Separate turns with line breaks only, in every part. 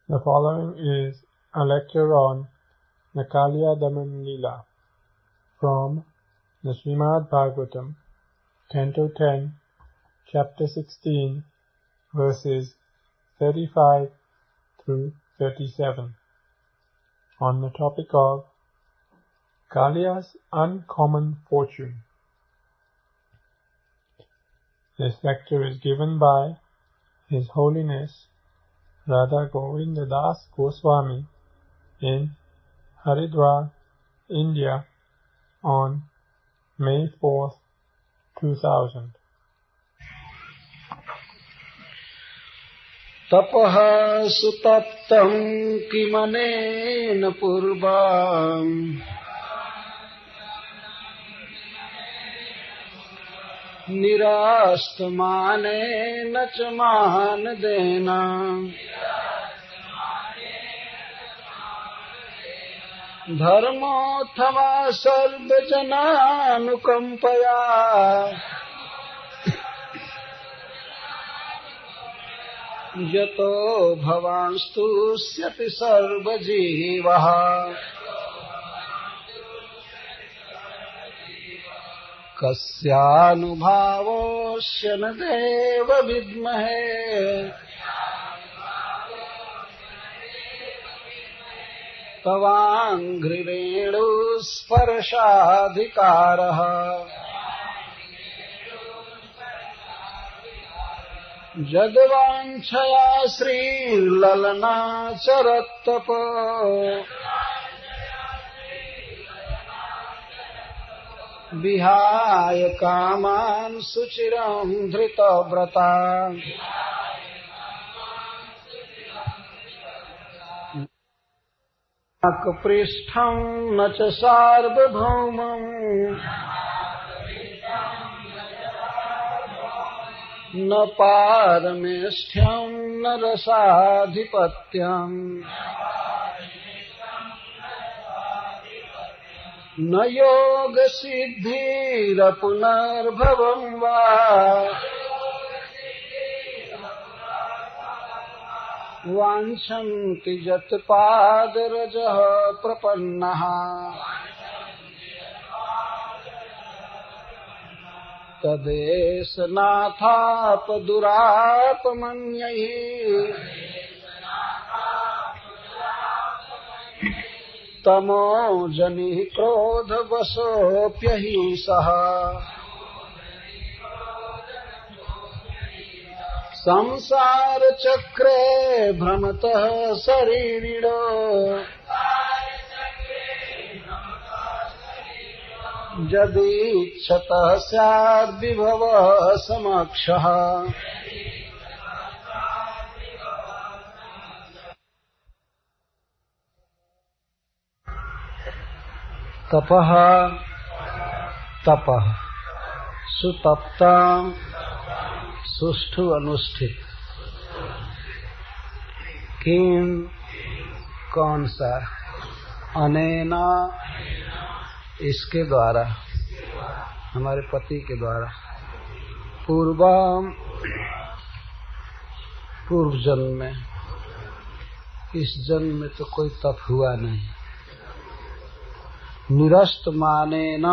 The following is a lecture on the Kaliya Daman Leela from the Srimad Bhagavatam, Canto 10, Chapter 16, verses 35 through 37, on the topic of Kaliya's uncommon fortune. This lecture is given by His Holiness Radha Govinda Das Goswami in Haridwar, India on May 4th, 2000.
तपः सुतप्तं किमनेन पूर्वम् निरास्तमानेन च मानदेन धर्मोऽथवा सर्वजनानुकम्पया यतो भवांस्तुष्यति सर्वजीवः कस्यानुभावोऽस्य न देव विद्महे तवाङ्घ्रिरेणुस्पर्शाधिकारः यद्वाञ्छया श्रीललनाचरत्तप विहाय कामान् सुचिरं धृतव्रता पृष्ठं न च सार्वभौमम् न पारमेष्ठ्यं न रसाधिपत्यम् न योगसिद्धिरपुनर्भवं वा वाञ्छन्ति यत्पादरजः प्रपन्नः तदेष नाथापदुरापमन्यैः तमोजनिः क्रोधवशोऽप्यहि सः संसारचक्रे भ्रमतः शरीरिणो यदीच्छतः स्याद्विभवः समक्षः तपः तपः सुतप्ता सुष्ठु अनुष्ठित किम कौन सा अनेना इसके द्वारा हमारे पति के द्वारा पूर्व जन्म में इस जन्म में तो कोई तप हुआ नहीं निरस्त माने न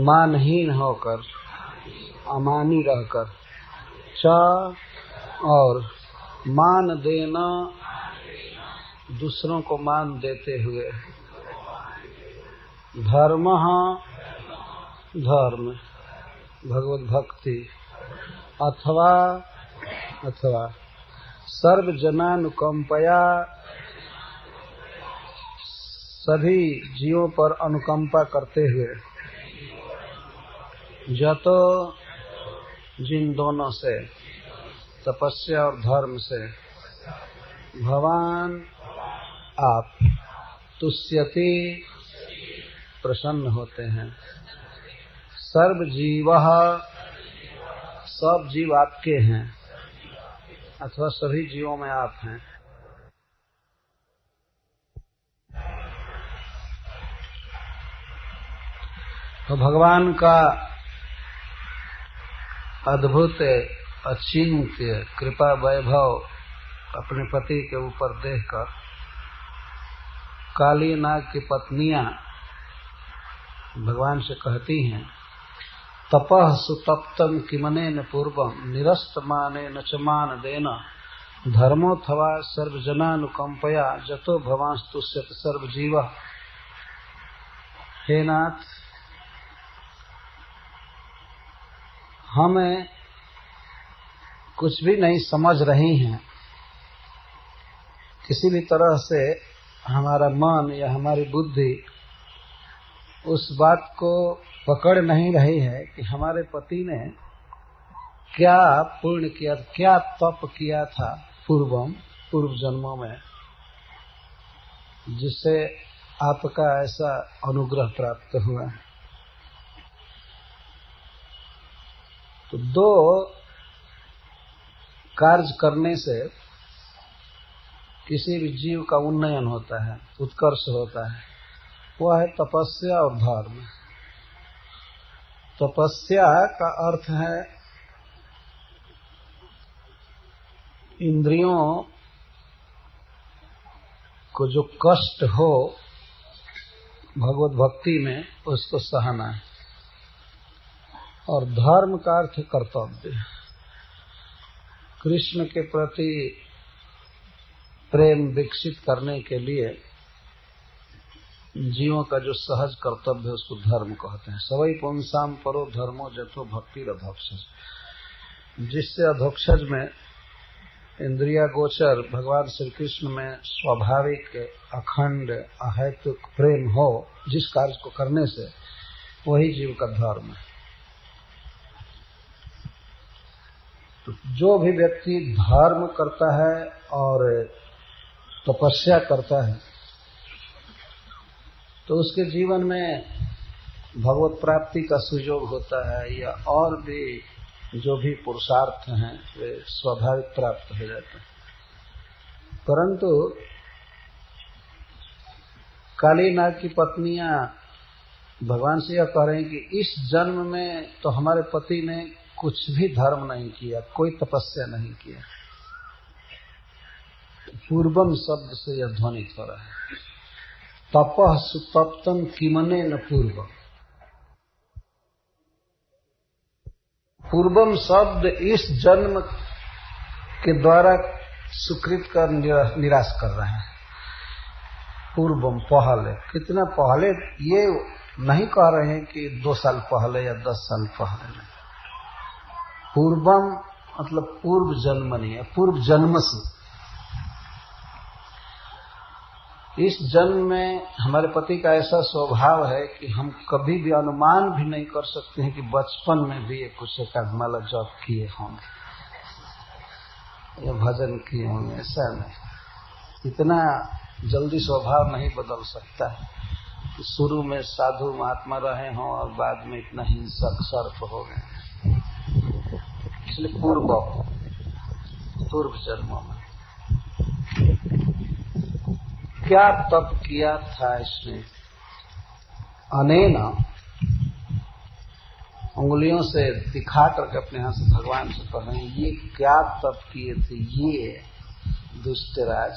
मानहीन होकर अमानी रहकर च और मान देना दूसरों को मान देते हुए धर्म भगवत भक्ति अथवा सर्वजनानुकंपया सभी जीवों पर अनुकंपा करते हुए जतो जिन दोनों से तपस्या और धर्म से भगवान आप तुष्यति प्रसन्न होते हैं सर्व जीव सब जीव आपके हैं अथवा सभी जीवों में आप हैं तो भगवान का अद्भुत अचिंत्य कृपा वैभव अपने पति के ऊपर देखकर काली नाग की पत्नियां भगवान से कहती हैं, तपः सुतप्तम किमनेन पूर्वम निरस्तमानेन च मान देन धर्मोऽथवा सर्वजनानुकंपया जतो भवांस्तुष्यत सर्वजीव। हे नाथ, हमें कुछ भी नहीं समझ रही हैं, किसी भी तरह से हमारा मन या हमारी बुद्धि उस बात को पकड़ नहीं रही है कि हमारे पति ने क्या पुण्य किया, क्या तप किया था पूर्व जन्मों में, जिससे आपका ऐसा अनुग्रह प्राप्त हुआ। तो दो कार्य करने से किसी भी जीव का उन्नयन होता है, उत्कर्ष होता है, वह है तपस्या और धर्म। तपस्या का अर्थ है इंद्रियों को जो कष्ट हो भगवत भक्ति में उसको सहना है, और धर्म का अर्थ कर्तव्य। कृष्ण के प्रति प्रेम विकसित करने के लिए जीवों का जो सहज कर्तव्य है उसको धर्म कहते हैं। सवै पुंसाम परो धर्मो जथो भक्ति अधोक्षज। जिससे अधोक्षज में इंद्रिया गोचर भगवान श्री कृष्ण में स्वाभाविक अखंड अहैतुक प्रेम हो, जिस कार्य को करने से, वही जीव का धर्म है। तो जो भी व्यक्ति धर्म करता है और तपस्या करता है तो उसके जीवन में भगवत प्राप्ति का सुयोग होता है, या और भी जो भी पुरुषार्थ हैं वे स्वाभाविक प्राप्त हो जाते हैं। परंतु काली नाग की पत्नियां भगवान से यह कह रहे हैं कि इस जन्म में तो हमारे पति ने कुछ भी धर्म नहीं किया, कोई तपस्या नहीं किया। पूर्वम शब्द से यह ध्वनित हो रहा है, तपः सुतप्तम किमनेन पूर्वम। पूर्वम शब्द इस जन्म के द्वारा सुकृत का निराश कर रहे हैं। पूर्वम पहले, कितना पहले, ये नहीं कह रहे हैं कि 2 साल पहले या 10 साल पहले नहीं। पूर्वम मतलब पूर्व जन्म नहीं है, पूर्व जन्म से। इस जन्म में हमारे पति का ऐसा स्वभाव है कि हम कभी भी अनुमान भी नहीं कर सकते हैं कि बचपन में भी ये कुछ एकाधमाला जप किए होंगे या भजन किए होंगे, ऐसा नहीं। इतना जल्दी स्वभाव नहीं बदल सकता है कि शुरू में साधु महात्मा रहे हों और बाद में इतना हिंसक सर्प हो गए। इसलिए पूर्व जन्मों में क्या तप किया था इसने। अनेना उंगलियों से दिखा करके अपने हाथ से भगवान से कह रहे हैं, ये क्या तप किए थे ये दुष्टराज,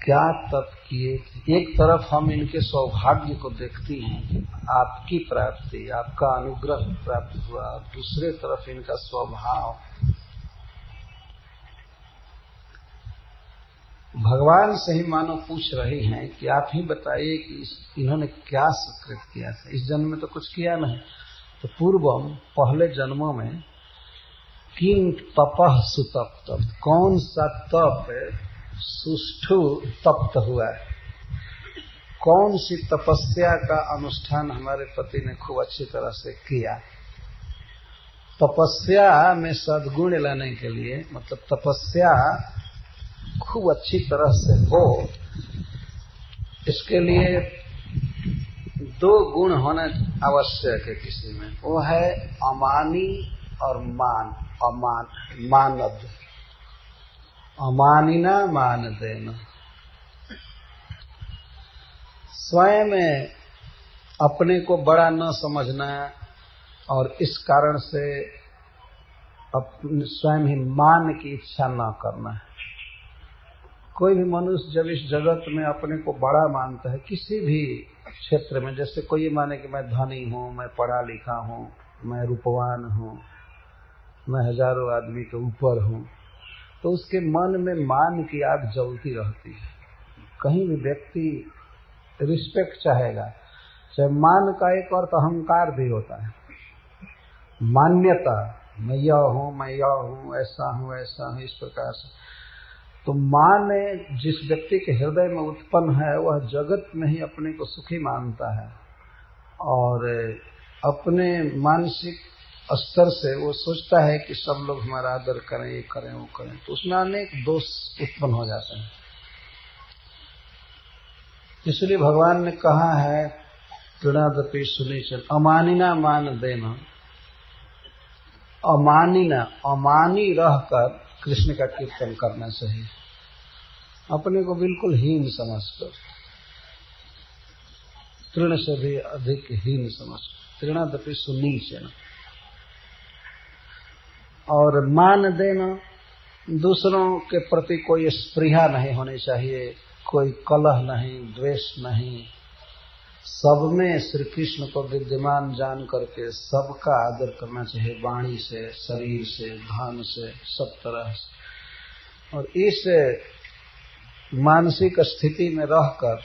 क्या तप किए थे। एक तरफ हम इनके सौभाग्य को देखती हैं कि आपकी प्राप्ति, आपका अनुग्रह प्राप्त हुआ, और दूसरे तरफ इनका स्वभाव। भगवान से ही मानो पूछ रही हैं कि आप ही बताइए कि इन्होंने क्या सुकृत किया था। इस जन्म में तो कुछ किया नहीं, तो पूर्वम पहले जन्मों में किम तपः सुतप्तम, कौन सा तप सुष्ठु तप्त हुआ है, कौन सी तपस्या का अनुष्ठान हमारे पति ने खूब अच्छी तरह से किया। तपस्या में सद्गुण लाने के लिए, मतलब तपस्या खूब अच्छी तरह से हो, इसके लिए 2 गुण होना आवश्यक है किसी में। वो है अमानी और मान। मानद, अमानिना मान देना। स्वयं में अपने को बड़ा न समझना और इस कारण से अपने स्वयं ही मान की इच्छा न करना है। कोई भी मनुष्य जब इस जगत में अपने को बड़ा मानता है, किसी भी क्षेत्र में, जैसे कोई ये माने कि मैं धनी हूँ, मैं पढ़ा लिखा हूँ, मैं रूपवान हूँ, मैं हजारों आदमी के ऊपर हूँ, तो उसके मन में मान की आग जलती रहती है। कहीं भी व्यक्ति रिस्पेक्ट चाहेगा, चाहे मान का एक अर्थ अहंकार भी होता है, मान्यता, मैं यह हूँ, मैं यह हूँ, ऐसा हूँ, ऐसा हूँ, इस प्रकार से। तो मान जिस व्यक्ति के हृदय में उत्पन्न है वह जगत में ही अपने को सुखी मानता है और अपने मानसिक स्तर से वो सोचता है कि सब लोग हमारा आदर करें, ये करें, वो करें, तो उसमें अनेक दोष उत्पन्न हो जाते हैं। इसलिए भगवान ने कहा है तृणादपि सुनिश्चल, अमानिना मान देना। अमानी रहकर कृष्ण का कीर्तन करना चाहिए, अपने को बिल्कुल हीन समझकर, तृण से भी अधिक हीन समझकर, तृणादपि सुनीचन। और मान देना, दूसरों के प्रति कोई स्पृहा नहीं होनी चाहिए, कोई कलह नहीं, द्वेष नहीं, सब में श्री कृष्ण को विद्यमान जान करके सबका आदर करना चाहिए, वाणी से, शरीर से, धन से, सब तरह से। और इस मानसिक स्थिति में रहकर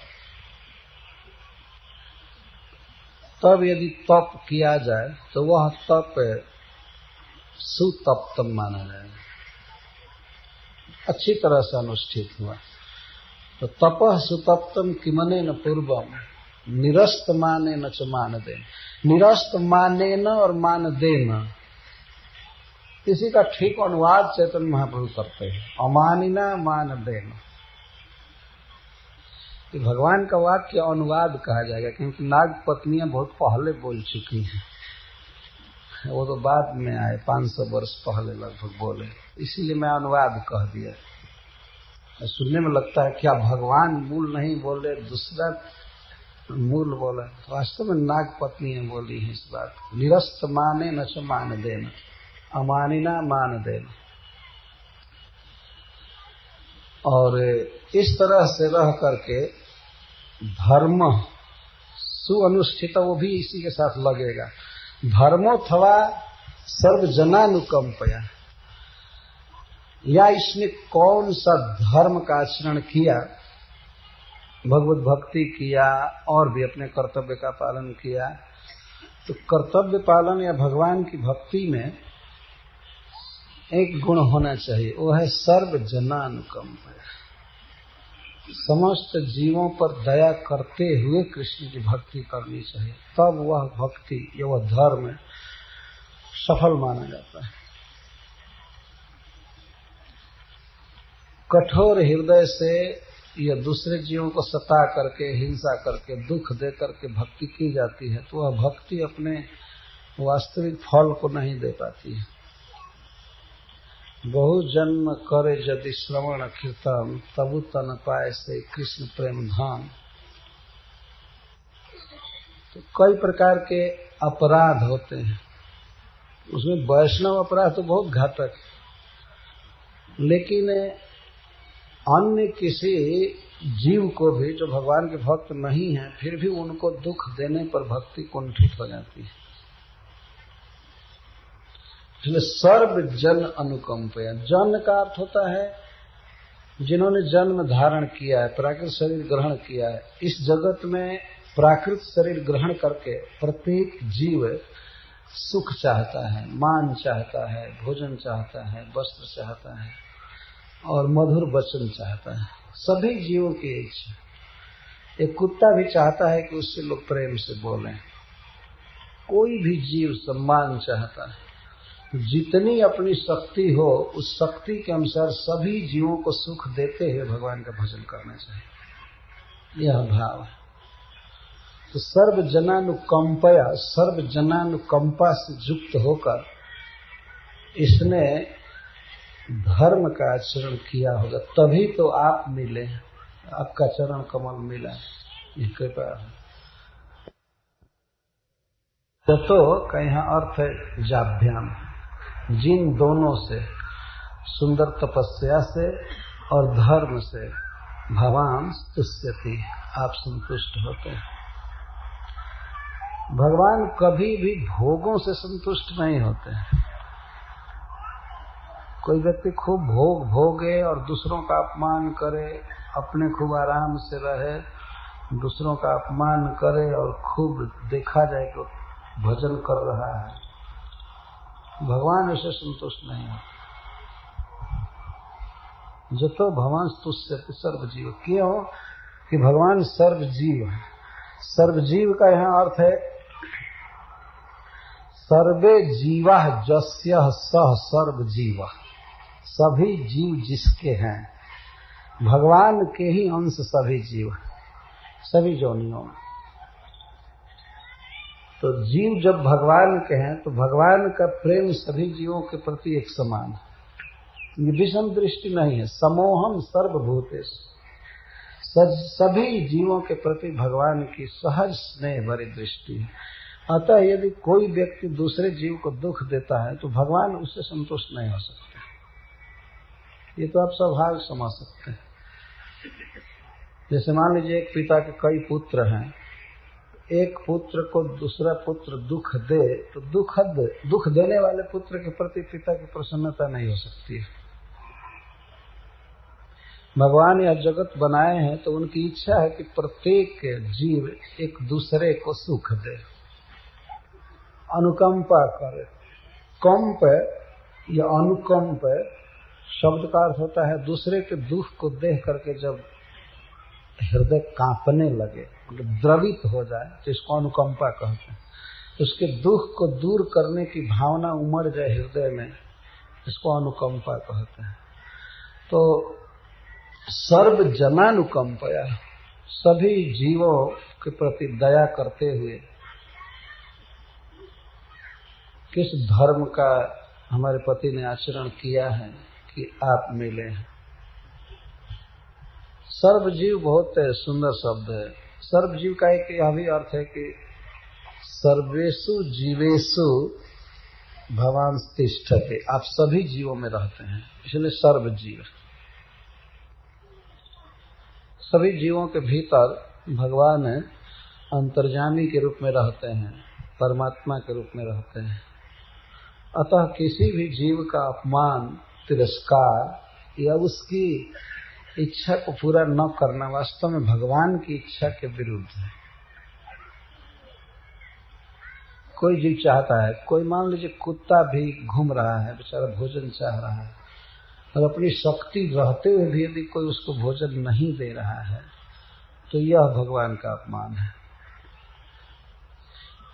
तब यदि तप किया जाए तो वह तप सुतप्तम माना जाएगा, अच्छी तरह से अनुष्ठित हुआ। तो तपः सुतप्तम किमने न पूर्वम निरस्त माने न च मान दे। निरस्त माने न और मान देना, इसी का ठीक अनुवाद चैतन्य महाप्रभु करते हैं, अमानिना मान देना। कि भगवान का वाक्य अनुवाद कहा जाएगा, क्योंकि नाग पत्नियां बहुत पहले बोल चुकी हैं, वो तो बाद में आए, 500 वर्ष पहले लगभग बोले, इसीलिए मैं अनुवाद कह दिया। सुनने में लगता है क्या भगवान मूल नहीं बोले, दूसरा मूल बोला, वास्तव में नाग पत्नियां बोली है इस बात को। निरस्त माने न च मान देना, अमानिना मान देना। और इस तरह से रह करके धर्म सुअनुष्ठित, वो भी इसी के साथ लगेगा। धर्मोथवा सर्वजनानुकंपया, या इसने कौन सा धर्म का आचरण किया, भगवत भक्ति किया और भी अपने कर्तव्य का पालन किया, तो कर्तव्य पालन या भगवान की भक्ति में एक गुण होना चाहिए, वो है सर्वजनानुकंप। समस्त जीवों पर दया करते हुए कृष्ण की भक्ति करनी चाहिए, तब वह भक्ति या वह धर्म सफल माना जाता है। कठोर हृदय से या दूसरे जीवों को सता करके, हिंसा करके, दुख दे करके भक्ति की जाती है, तो वह भक्ति अपने वास्तविक फल को नहीं दे पाती है। बहु जन्म करे यदि श्रवण कीर्तन, तबु तन पाए से कृष्ण प्रेम धाम। तो कई प्रकार के अपराध होते हैं, उसमें वैष्णव अपराध तो बहुत घातक, लेकिन अन्य किसी जीव को भी जो भगवान के भक्त नहीं है, फिर भी उनको दुख देने पर भक्ति कुंठित हो जाती है। इसलिए सर्व जन अनुकंपया, जन का अर्थ होता है जिन्होंने जन्म धारण किया है, प्राकृत शरीर ग्रहण किया है। इस जगत में प्राकृत शरीर ग्रहण करके प्रत्येक जीव सुख चाहता है, मान चाहता है, भोजन चाहता है, वस्त्र चाहता है और मधुर वचन चाहता है। सभी जीवों की इच्छा। एक कुत्ता भी चाहता है कि उससे लोग प्रेम से बोलें, कोई भी जीव सम्मान चाहता है। जितनी अपनी शक्ति हो उस शक्ति के अनुसार सभी जीवों को सुख देते हुए भगवान का भजन करना चाहिए, यह भाव है। तो सर्वजनानुकंपया, सर्वजनानुकंपा से युक्त होकर इसने धर्म का आचरण किया होगा, तभी तो आप मिले, आपका चरण कमल मिला, ये कृपा है। ततो का यहाँ अर्थ है जाभ्याम, जिन दोनों से, सुंदर तपस्या से और धर्म से भगवान तुष्यति, आप संतुष्ट होते हैं। भगवान कभी भी भोगों से संतुष्ट नहीं होते। कोई व्यक्ति खूब भोग भोगे और दूसरों का अपमान करे, अपने खूब आराम से रहे, दूसरों का अपमान करे और खूब देखा जाए कि भजन कर रहा है, भगवान ऐसे संतुष्ट नहीं होते। जतो भगवान तुष्यति सर्वजीव, क्यों कि भगवान सर्वजीव है। सर्वजीव का यहाँ अर्थ है सर्वे जीवा जस्य सह सर्वजीव, सभी जीव जिसके हैं, भगवान के ही अंश सभी जीव, सभी योनियों में। तो जीव जब भगवान के हैं तो भगवान का प्रेम सभी जीवों के प्रति एक समान है, ये विषम दृष्टि नहीं है। समोहम सर्वभूतेश, सभी जीवों के प्रति भगवान की सहज स्नेह भरी दृष्टि है। अतः यदि कोई व्यक्ति दूसरे जीव को दुख देता है तो भगवान उससे संतुष्ट नहीं हो सकते। ये तो आप स्वाभाविक समझ सकते हैं। जैसे मान लीजिए एक पिता के कई पुत्र हैं, एक पुत्र को दूसरा पुत्र दुख दे तो दुख देने वाले पुत्र के प्रति पिता की प्रसन्नता नहीं हो सकती है। भगवान यह जगत बनाए हैं तो उनकी इच्छा है कि प्रत्येक जीव एक दूसरे को सुख दे, अनुकंपा करे। कंप या अनुकंप शब्द का अर्थ होता है दूसरे के दुख को देख करके जब हृदय कांपने लगे, मतलब द्रवित हो जाए, तो इसको अनुकंपा कहते हैं। उसके दुख को दूर करने की भावना उमड़ जाए हृदय में, इसको अनुकंपा कहते हैं। तो सर्व जनानुकंपया, सभी जीवों के प्रति दया करते हुए, किस धर्म का हमारे पति ने आचरण किया है कि आप मिले हैं। सर्वजीव बहुत सुंदर शब्द है। सर्वजीव का एक यह भी अर्थ है कि सर्वेषु जीवेषु भगवान तिष्ठते, आप सभी जीवों में रहते हैं, इसलिए सर्वजीव। सभी जीवों के भीतर भगवान अंतर्यामी के रूप में रहते हैं, परमात्मा के रूप में रहते हैं। अतः किसी भी जीव का अपमान, तिरस्कार या उसकी इच्छा को पूरा न करना वास्तव में भगवान की इच्छा के विरुद्ध है। कोई जीव चाहता है, कोई मान लीजिए कुत्ता भी घूम रहा है, बेचारा भोजन चाह रहा है, और अपनी शक्ति रहते हुए भी यदि कोई उसको भोजन नहीं दे रहा है तो यह भगवान का अपमान है।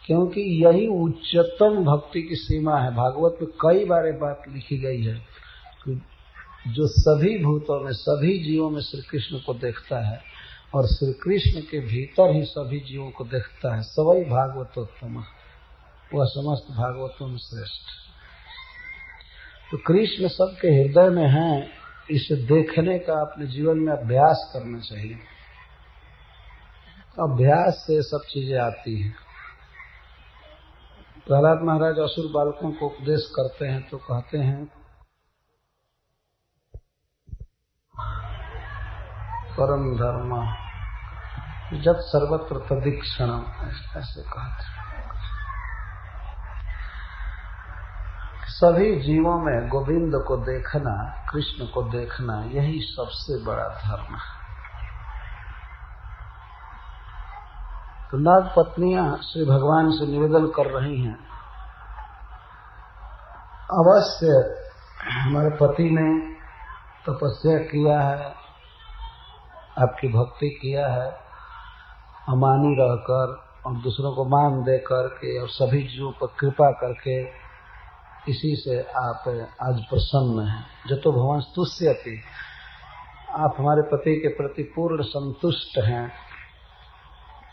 क्योंकि यही उच्चतम भक्ति की सीमा है। भागवत में कई बार ये बात लिखी गई है कि जो सभी भूतों में, सभी जीवों में श्री कृष्ण को देखता है और श्री कृष्ण के भीतर ही सभी जीवों को देखता है, सवई भागवतोत्तम, वह समस्त भागवतों में श्रेष्ठ। तो कृष्ण सबके हृदय में हैं, इसे देखने का अपने जीवन में अभ्यास करना चाहिए। अभ्यास से सब चीजें आती हैं। प्रहलाद महाराज असुर बालकों को उपदेश करते हैं तो कहते हैं परम धर्म जब सर्वत्र तदीक्षण, ऐसे कहते हैं। सभी जीवों में गोविंद को देखना, कृष्ण को देखना, यही सबसे बड़ा धर्म है। तो नाग पत्नियां श्री भगवान से निवेदन कर रही हैं, अवश्य हमारे पति ने तपस्या किया है, आपकी भक्ति किया है, अमानी रहकर और दूसरों को मान दे करके और सभी जीवों पर कृपा करके, इसी से आप आज प्रसन्न हैं। जतो भगवान तुष्यति, आप हमारे पति के प्रति पूर्ण संतुष्ट हैं।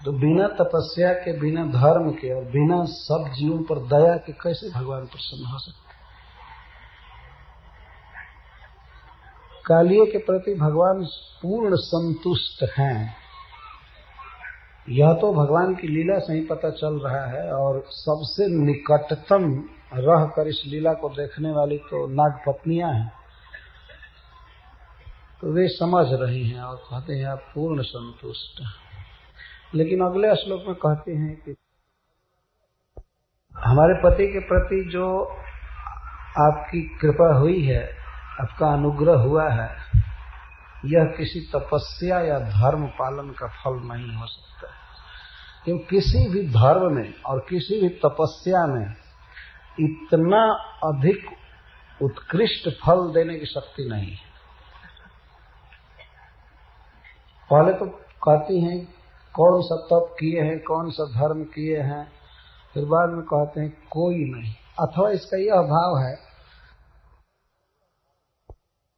तो बिना तपस्या के, बिना धर्म के और बिना सब जीवों पर दया के कैसे भगवान प्रसन्न हो सकते? कालिए के प्रति भगवान पूर्ण संतुष्ट हैं, यह तो भगवान की लीला से ही पता चल रहा है, और सबसे निकटतम रहकर इस लीला को देखने वाली तो नागपत्नियां हैं, तो वे समझ रही हैं और कहते हैं आप पूर्ण संतुष्ट। लेकिन अगले श्लोक में कहते हैं कि हमारे पति के प्रति जो आपकी कृपा हुई है, आपका अनुग्रह हुआ है, यह किसी तपस्या या धर्म पालन का फल नहीं हो सकता। क्योंकि किसी भी धर्म में और किसी भी तपस्या में इतना अधिक उत्कृष्ट फल देने की शक्ति नहीं है। पहले तो कहती हैं कौन सा तप किए हैं, कौन सा धर्म किए हैं, फिर बाद में कहते हैं कोई नहीं। अथवा इसका यह भाव है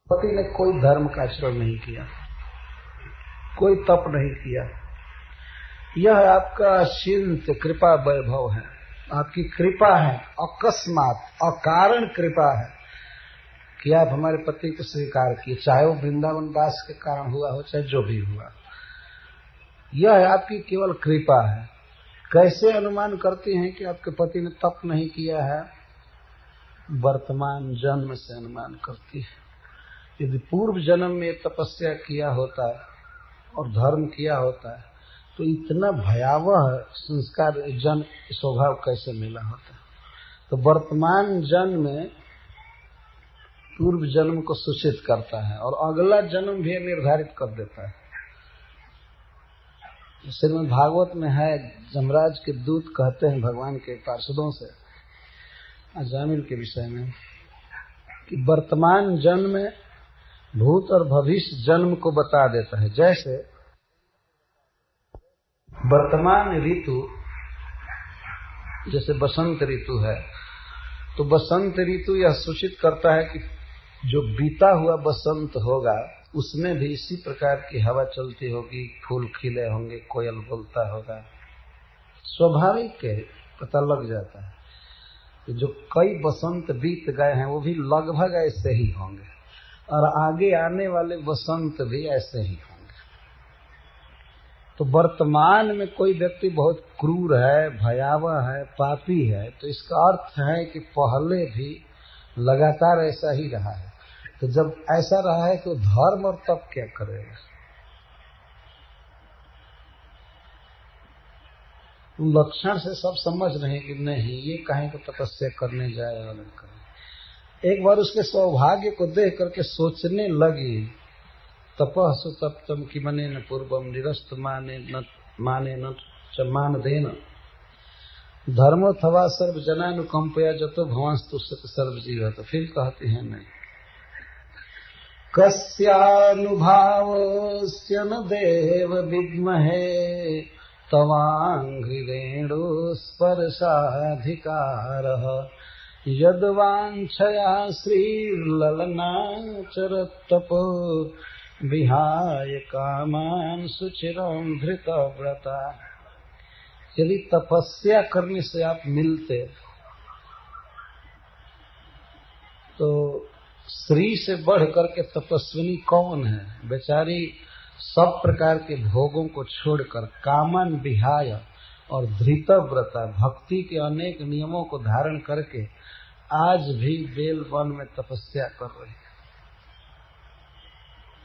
पति ने कोई धर्म का आचरण नहीं किया, कोई तप नहीं किया, यह आपका अचिंत्य कृपा वैभव है, आपकी कृपा है, अकस्मात अकारण कृपा है कि आप हमारे पति को स्वीकार किए, चाहे वो वृंदावन दास के कारण हुआ हो, चाहे जो भी हुआ, यह आपकी केवल कृपा है। कैसे अनुमान करती हैं कि आपके पति ने तप नहीं किया है? वर्तमान जन्म से अनुमान करती है। यदि पूर्व जन्म में तपस्या किया होता और धर्म किया होता तो इतना भयावह संस्कार जन्म स्वभाव कैसे मिला होता। तो वर्तमान जन्म में पूर्व जन्म को सूचित करता है और अगला जन्म भी निर्धारित कर देता है। श्रीमद् भागवत में है, जमराज के दूत कहते हैं भगवान के पार्षदों से अजामिल के विषय में कि वर्तमान जन्म में भूत और भविष्य जन्म को बता देता है। जैसे वर्तमान ऋतु, जैसे बसंत ऋतु है, तो बसंत ऋतु यह सूचित करता है कि जो बीता हुआ बसंत होगा उसमें भी इसी प्रकार की हवा चलती होगी, फूल खिले होंगे, कोयल बोलता होगा। स्वाभाविक है, पता लग जाता है कि जो कई बसंत बीत गए हैं वो भी लगभग ऐसे ही होंगे और आगे आने वाले बसंत भी ऐसे ही होंगे। तो वर्तमान में कोई व्यक्ति बहुत क्रूर है, भयावह है, पापी है, तो इसका अर्थ है कि पहले भी लगातार ऐसा ही रहा है। तो जब ऐसा रहा है तो धर्म और तप क्या करेगा? लक्षण से सब समझ रहे हैं कि नहीं, ये कहीं को तपस्या करने जाए और करे। एक बार उसके सौभाग्य को देख करके सोचने लगी, तपः सुतप्तम कि मने न पूर्वम निरस्त माने न च मान देन धर्मोऽथवा सर्वजनानुकंपया जतो भवांस्तु सर्वजीव। तो फिर कहते हैं नहीं, कस्यानुभावस्य न देव विद्महे तवांघ्रिरेणु स्पर्शाधिकारः यद्वांछया श्रीललनाचरत्तपो विहाय कामान् सुचिरं धृतव्रता। यदि तपस्या करने से आप मिलते तो श्री से बढ़ करके तपस्विनी कौन है? बेचारी सब प्रकार के भोगों को छोड़कर कामन विहाय और धृतव्रता भक्ति के अनेक नियमों को धारण करके आज भी बेल वन में तपस्या कर रही है,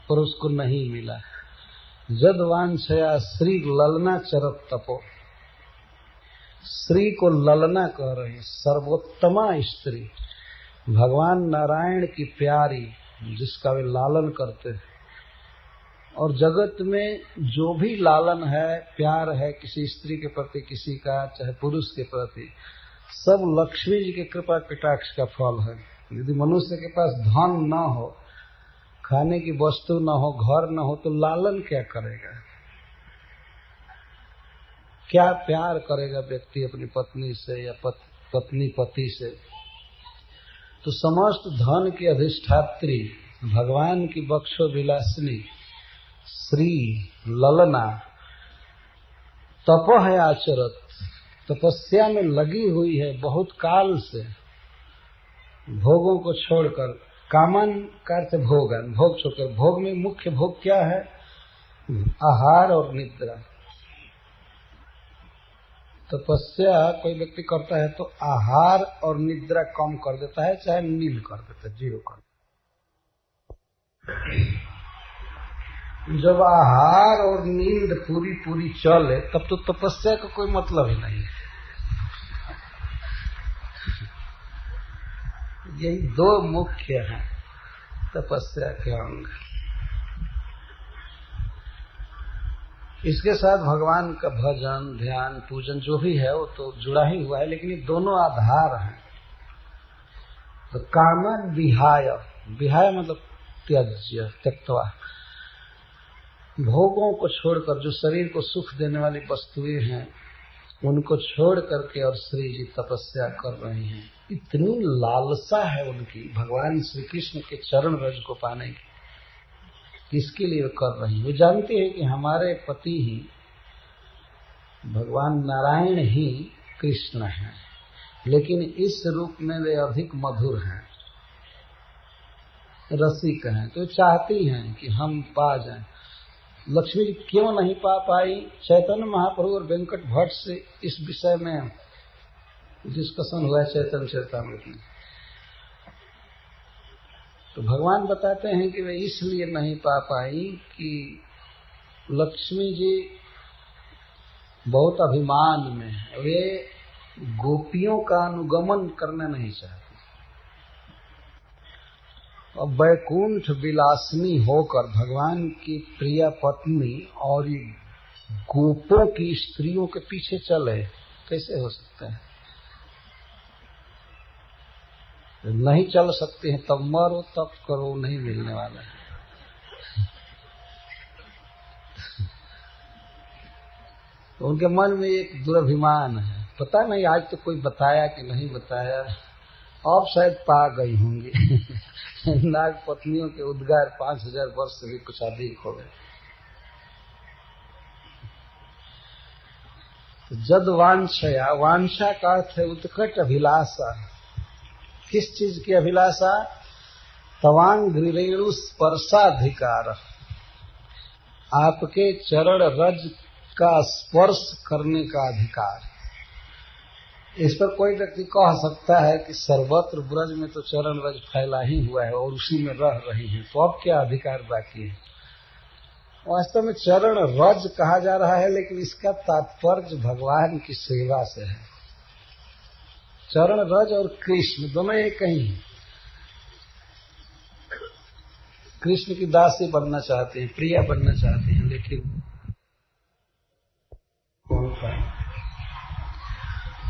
पर उसको नहीं मिला। जदवांछया श्री ललना चरत तपो, श्री को ललना कह रहे हैं, सर्वोत्तमा स्त्री, भगवान नारायण की प्यारी, जिसका वे लालन करते हैं। और जगत में जो भी लालन है, प्यार है किसी स्त्री के प्रति, किसी का चाहे पुरुष के प्रति, सब लक्ष्मी जी के कृपा कटाक्ष का फल है। यदि मनुष्य के पास धन न हो, खाने की वस्तु न हो, घर न हो, तो लालन क्या करेगा? क्या प्यार करेगा व्यक्ति अपनी पत्नी से या पत्नी पति से? तो समस्त धन की अधिष्ठात्री भगवान की बक्षो विलासिनी श्री ललना तपः है आचरत, तपस्या में लगी हुई है बहुत काल से, भोगों को छोड़कर। कामन का अर्थ भोगन, भोग छोड़कर। भोग में मुख्य भोग क्या है? आहार और निद्रा। तपस्या कोई व्यक्ति करता है तो आहार और निद्रा कम कर देता है, चाहे नील कर देता है, जीरो कर देता है। जब आहार और नींद पूरी चले तब तो तपस्या का कोई मतलब ही नहीं है। यही दो मुख्य हैं तपस्या के अंग। इसके साथ भगवान का भजन, ध्यान, पूजन जो भी है वो तो जुड़ा ही हुआ है, लेकिन ये दोनों आधार हैं। तो कामन विहाय, विहाय मतलब त्याज्य, त्यक्त्वा, भोगों को छोड़कर, जो शरीर को सुख देने वाली वस्तुएं हैं उनको छोड़ करके और श्री जी तपस्या कर रहे हैं। इतनी लालसा है उनकी भगवान श्री कृष्ण के चरण रज को पाने की, किसके लिए कर रही है। वो जानती है कि हमारे पति ही भगवान नारायण ही कृष्ण हैं, लेकिन इस रूप में वे अधिक मधुर हैं, रसिक हैं, तो चाहती हैं कि हम पा जाएं। लक्ष्मी जी क्यों नहीं पा पाई? चैतन्य महाप्रभु और वेंकट भट्ट से इस विषय में डिस्कशन हुआ है चैतन्य चरितामृत में। तो भगवान बताते हैं कि वे इसलिए नहीं पा पाई कि लक्ष्मी जी बहुत अभिमान में है, वे गोपियों का अनुगमन करना नहीं चाहती। और वैकुंठ विलासिनी होकर भगवान की प्रिय पत्नी और गोपों की स्त्रियों के पीछे चले, कैसे हो सकता है? नहीं चल सकते हैं तब मरो, तब करो, नहीं मिलने वाला है। तो उनके मन में एक दुर्भिमान है, पता नहीं आज तो कोई बताया कि नहीं बताया, अब शायद पा गई होंगी। नाग पत्नियों के उद्गार 5000 वर्ष से भी कुछ अधिक हो गए। तो जद वांछया, वांछा का अर्थ है उत्कट अभिलाषा। किस चीज की अभिलाषा? तवांग रेणु स्पर्शाधिकार, आपके चरण रज का स्पर्श करने का अधिकार। इस पर कोई व्यक्ति कह सकता है कि सर्वत्र ब्रज में तो चरण रज फैला ही हुआ है और उसी में रह रही है, तो अब क्या अधिकार बाकी है? वास्तव में चरण रज कहा जा रहा है, लेकिन इसका तात्पर्य भगवान की सेवा से है। चरण रज और कृष्ण दोनों एक ही हैं। कृष्ण की दासी बनना चाहते हैं, प्रिया बनना चाहते हैं, लेकिन कौन पाए?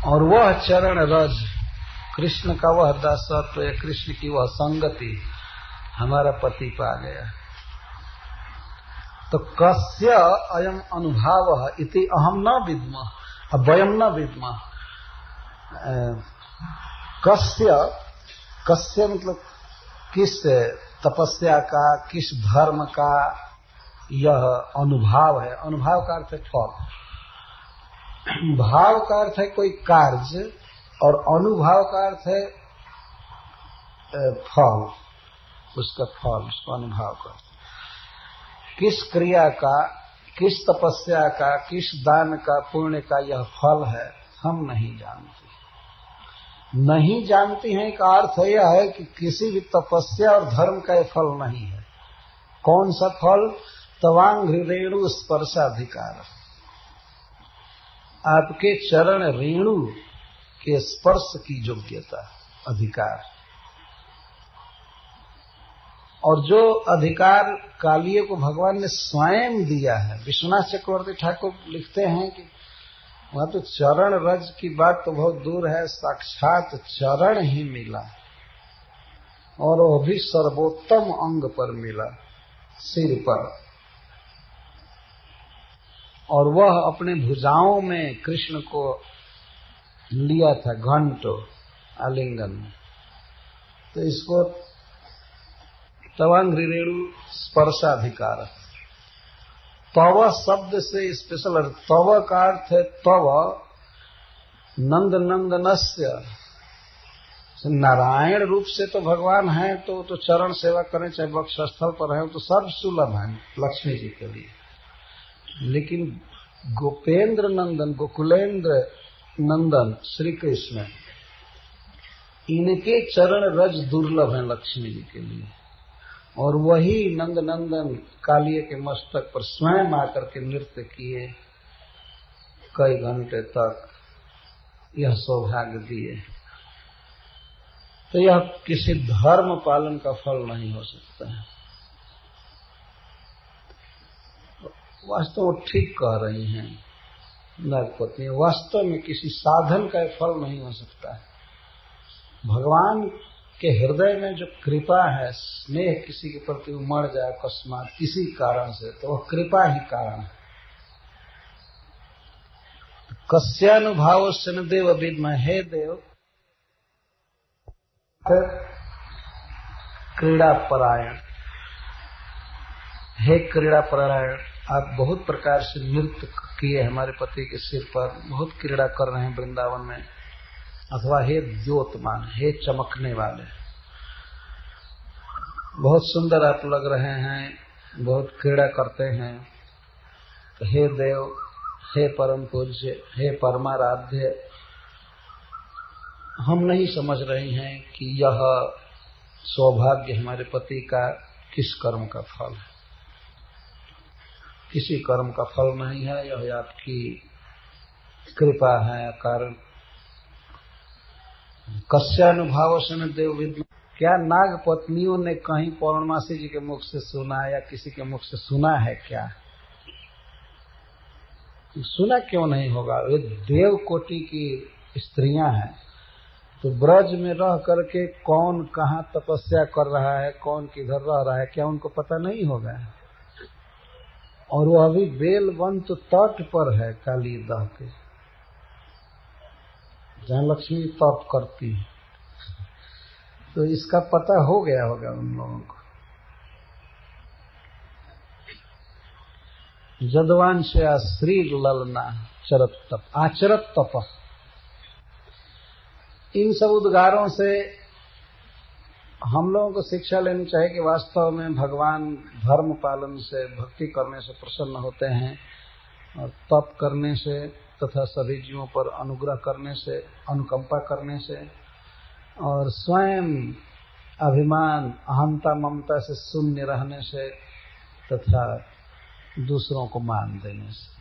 और वह चरण रज, कृष्ण का वह दासत्व या कृष्ण की वह संगति हमारा पति पा गया। तो कस्य अयम अनुभाव इति अहम न विद्मः, अवयम न विद्मः। कस्य मतलब किस तपस्या का, किस धर्म का यह अनुभव है। अनुभाव का अर्थ है फल, भाव का अर्थ है कोई कार्य, और अनुभाव का अर्थ है फल, उसका फल, उसका अनुभव का। किस क्रिया का, किस तपस्या का, किस दान का, पुण्य का यह फल है, हम नहीं जानते। नहीं जानती हैं का अर्थ यह है कि किसी भी तपस्या और धर्म का यह फल नहीं है। कौन सा फल? तवांग रेणु स्पर्शाधिकार, आपके चरण रेणु के स्पर्श की योग्यता, अधिकार। और जो अधिकार कालिये को भगवान ने स्वयं दिया है। विश्वनाथ चक्रवर्ती ठाकुर लिखते हैं कि वहां तो चरण रज की बात तो बहुत दूर है, साक्षात चरण ही मिला, और वो भी सर्वोत्तम अंग पर मिला, सिर पर। और वह अपने भुजाओं में कृष्ण को लिया था, घंटो आलिंगन में। तो इसको तवांग रेणु स्पर्शाधिकार। तव शब्द से स्पेशल अर्थ, तव का अर्थ है तव नंद नंदनस्य। नारायण रूप से तो भगवान हैं, तो चरण सेवा करें, चाहे वक्षस्थल पर हैं, तो सर्व सुलभ हैं लक्ष्मी जी के लिए। लेकिन गोपेंद्र नंदन, गोकुलेंद्र नंदन श्री कृष्ण, इनके चरण रज दुर्लभ हैं लक्ष्मी जी के लिए, और वही नंद नंदन कालिये के मस्तक पर स्वयं आकर के नृत्य किए, कई घंटे तक यह सौभाग्य दिए। तो यह किसी धर्म पालन का फल नहीं हो सकता है। वास्तव में ठीक कह रही हैं नागपत्नी, वास्तव में किसी साधन का फल नहीं हो सकता है। भगवान के हृदय में जो कृपा है, स्नेह किसी के प्रति उमड़ जाए अकस्मात किसी कारण से, तो वह कृपा ही कारण है। कस्यानुभाव से न देव विद्महे, हे देव क्रीड़ा परायण, हे क्रीड़ा परायण, आप बहुत प्रकार से नृत्य किए हमारे पति के सिर पर, बहुत क्रीड़ा कर रहे हैं वृंदावन में। अथवा हे द्योतमान, हे चमकने वाले, बहुत सुंदर आप लग रहे हैं, बहुत क्रीड़ा करते हैं। तो हे देव, हे परम पूज्य, हे परमाराध्य, हम नहीं समझ रहे हैं कि यह सौभाग्य हमारे पति का किस कर्म का फल है। किसी कर्म का फल नहीं है, यह आपकी कृपा है कारण। कस्यानुभाव से न देव विद्म, क्या नाग पत्नियों ने कहीं पौर्णमासी जी के मुख से सुना या किसी के मुख से सुना है क्या? सुना क्यों नहीं होगा? वे देव कोटि की स्त्रियां हैं, तो ब्रज में रह करके कौन कहाँ तपस्या कर रहा है, कौन किधर रह रहा है, क्या उनको पता नहीं होगा? और वो अभी बेलवंत तट पर है काली दह के, जहाँ लक्ष्मी तप करती है, तो इसका पता हो गया होगा उन लोगों को। जदवान से श्री ललना चरत तप, आचरत तप, इन सब उद्गारों से हम लोगों को शिक्षा लेनी चाहिए कि वास्तव में भगवान धर्म पालन से, भक्ति करने से प्रसन्न होते हैं, और तप करने से तथा सभी जीवों पर अनुग्रह करने से, अनुकंपा करने से, और स्वयं अभिमान अहंता ममता से शून्य रहने से तथा दूसरों को मान देने से।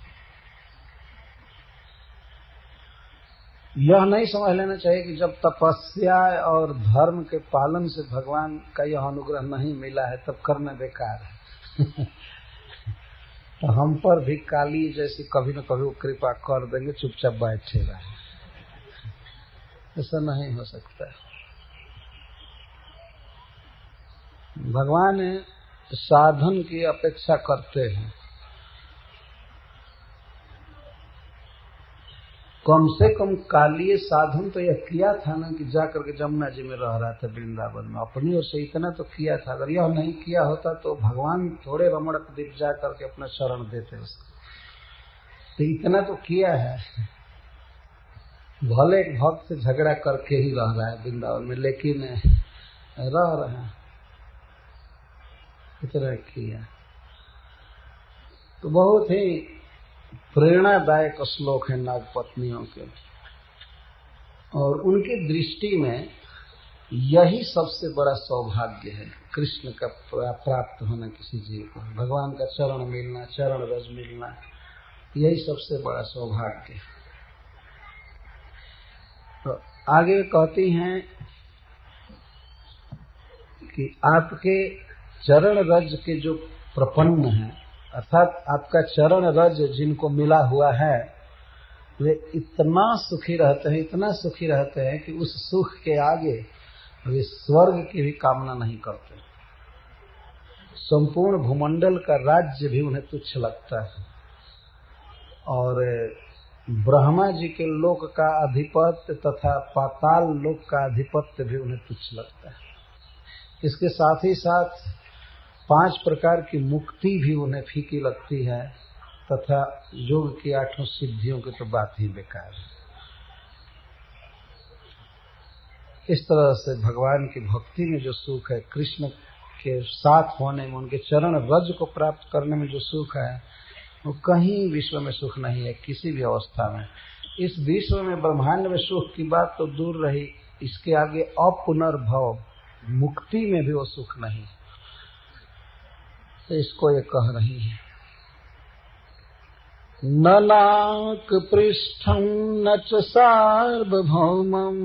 यह नहीं समझ लेना चाहिए कि जब तपस्या और धर्म के पालन से भगवान का यह अनुग्रह नहीं मिला है तब करना बेकार है। तो हम पर भी काली जैसी कभी न कभी वो कृपा कर देंगे, चुपचाप बैठे रहे, ऐसा नहीं हो सकता। भगवान साधन की अपेक्षा करते हैं। कम से कम कालिये साधन तो यह किया था ना कि जाकर के जमुना जी में रह रहा था वृंदावन में, अपनी ओर से इतना तो किया था। अगर यह नहीं किया होता तो भगवान थोड़े रमण द्वीप जा करके अपना शरण देते उसको। तो इतना तो किया है, भले एक भक्त से झगड़ा करके ही रह रहा है वृंदावन में, लेकिन रह रहा है, इतना किया। तो बहुत ही प्रेरणादायक श्लोक है नागपत्नियों के, और उनकी दृष्टि में यही सबसे बड़ा सौभाग्य है कृष्ण का प्राप्त होना किसी जीव को, भगवान का चरण मिलना, चरण रज मिलना, यही सबसे बड़ा सौभाग्य है। तो आगे कहती हैं कि आपके चरण रज के जो प्रपन्न हैं, अर्थात आपका चरण रज जिनको मिला हुआ है, वे इतना सुखी रहते हैं, इतना सुखी रहते हैं कि उस सुख के आगे वे स्वर्ग की भी कामना नहीं करते। संपूर्ण भूमंडल का राज्य भी उन्हें तुच्छ लगता है, और ब्रह्मा जी के लोक का अधिपत्य तथा पाताल लोक का अधिपत्य भी उन्हें तुच्छ लगता है। इसके साथ ही साथ 5 प्रकार की मुक्ति भी उन्हें फीकी लगती है, तथा योग की 8 सिद्धियों की तो बात ही बेकार है। इस तरह से भगवान की भक्ति में जो सुख है, कृष्ण के साथ होने में, उनके चरण रज को प्राप्त करने में जो सुख है, वो कहीं विश्व में सुख नहीं है, किसी भी अवस्था में। इस विश्व में ब्रह्मांड में सुख की बात तो दूर रही, इसके आगे अपुनर्भव मुक्ति में भी वो सुख नहीं, तो इसको ये कह रही है। न नाक पृष्ठं न च सार्वभौमं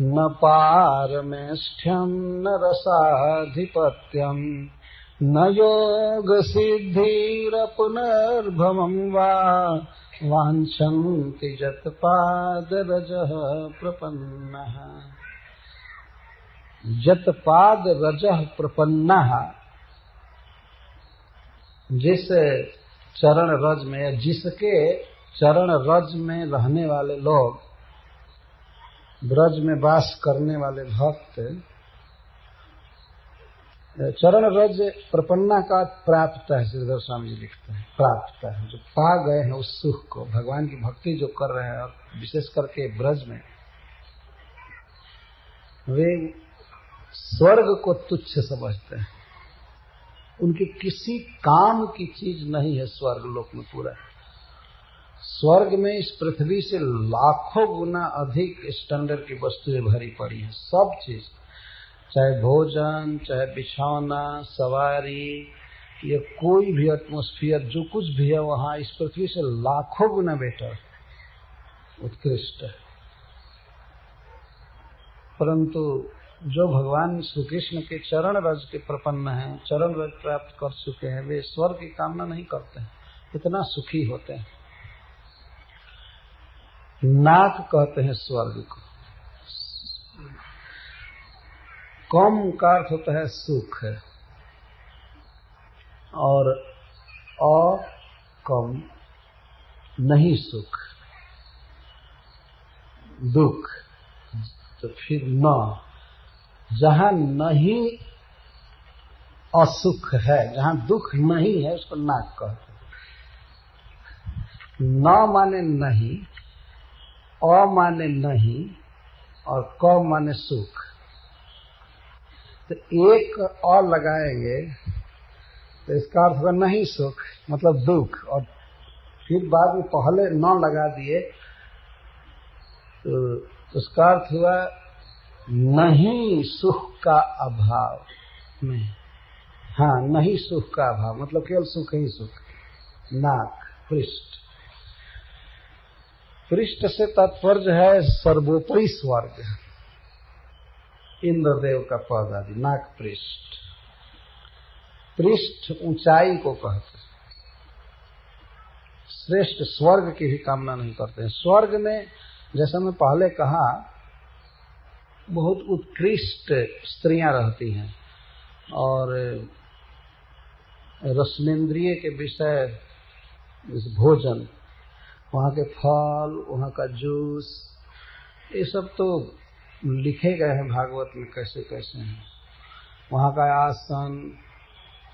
न पारमेष्ठ्यं न रसाधिपत्यं न योग सिद्धिरपुनर्भवं वा वाञ्छन्ति जत्पादरजः प्रपन्नः। जत्पादरजः प्रपन्नः, जिस चरण रज में या जिसके चरण रज में रहने वाले लोग, ब्रज में वास करने वाले भक्त, चरण रज प्रपन्ना का प्राप्त है, श्रीधर स्वामी जी लिखते हैं, प्राप्त है, जो पा गए हैं उस सुख को, भगवान की भक्ति जो कर रहे हैं, और विशेष करके ब्रज में वे स्वर्ग को तुच्छ समझते हैं। उनकी किसी काम की चीज नहीं है स्वर्ग लोक में पूरा। स्वर्ग में इस पृथ्वी से लाखों गुना अधिक स्टैंडर्ड की वस्तुएं भरी पड़ी हैं, सब चीज, चाहे भोजन, चाहे बिछौना, सवारी, या कोई भी एटमॉस्फेयर, जो कुछ भी है वहां इस पृथ्वी से लाखों गुना बेटर, उत्कृष्ट है। परंतु जो भगवान श्री कृष्ण के चरण रज के प्रपन्न हैं, चरण रज प्राप्त कर चुके हैं, वे स्वर्ग की कामना नहीं करते हैं, इतना सुखी होते हैं। नाक कहते हैं स्वर्ग को। कम का अर्थ होता है सुख, और अकम नहीं सुख, दुख। तो फिर न, जहां नहीं असुख है, जहां दुख नहीं है, उसको नाक कहते हैं। न माने नहीं, अ माने नहीं, और क माने सुख। तो एक अ लगाएंगे तो इसका अर्थ होगा नहीं सुख, मतलब दुख, और फिर बाद में पहले न लगा दिए तो उसका अर्थ हुआ नहीं सुख का अभाव में। हाँ, नहीं सुख का अभाव, मतलब केवल सुख ही सुख। नाक, पृष्ठ, पृष्ठ से तात्पर्य है सर्वोपरि स्वर्ग, इंद्रदेव का पद आदि। नाक पृष्ठ, पृष्ठ ऊंचाई को कहते हैं। श्रेष्ठ स्वर्ग की भी कामना नहीं करते हैं। स्वर्ग में, जैसा मैं पहले कहा, बहुत उत्कृष्ट स्त्रियां रहती हैं, और रसनेन्द्रिय के विषय भोजन, वहाँ के फल, वहाँ का जूस, ये सब तो लिखे गए हैं भागवत में कैसे कैसे हैं। वहाँ का आसन,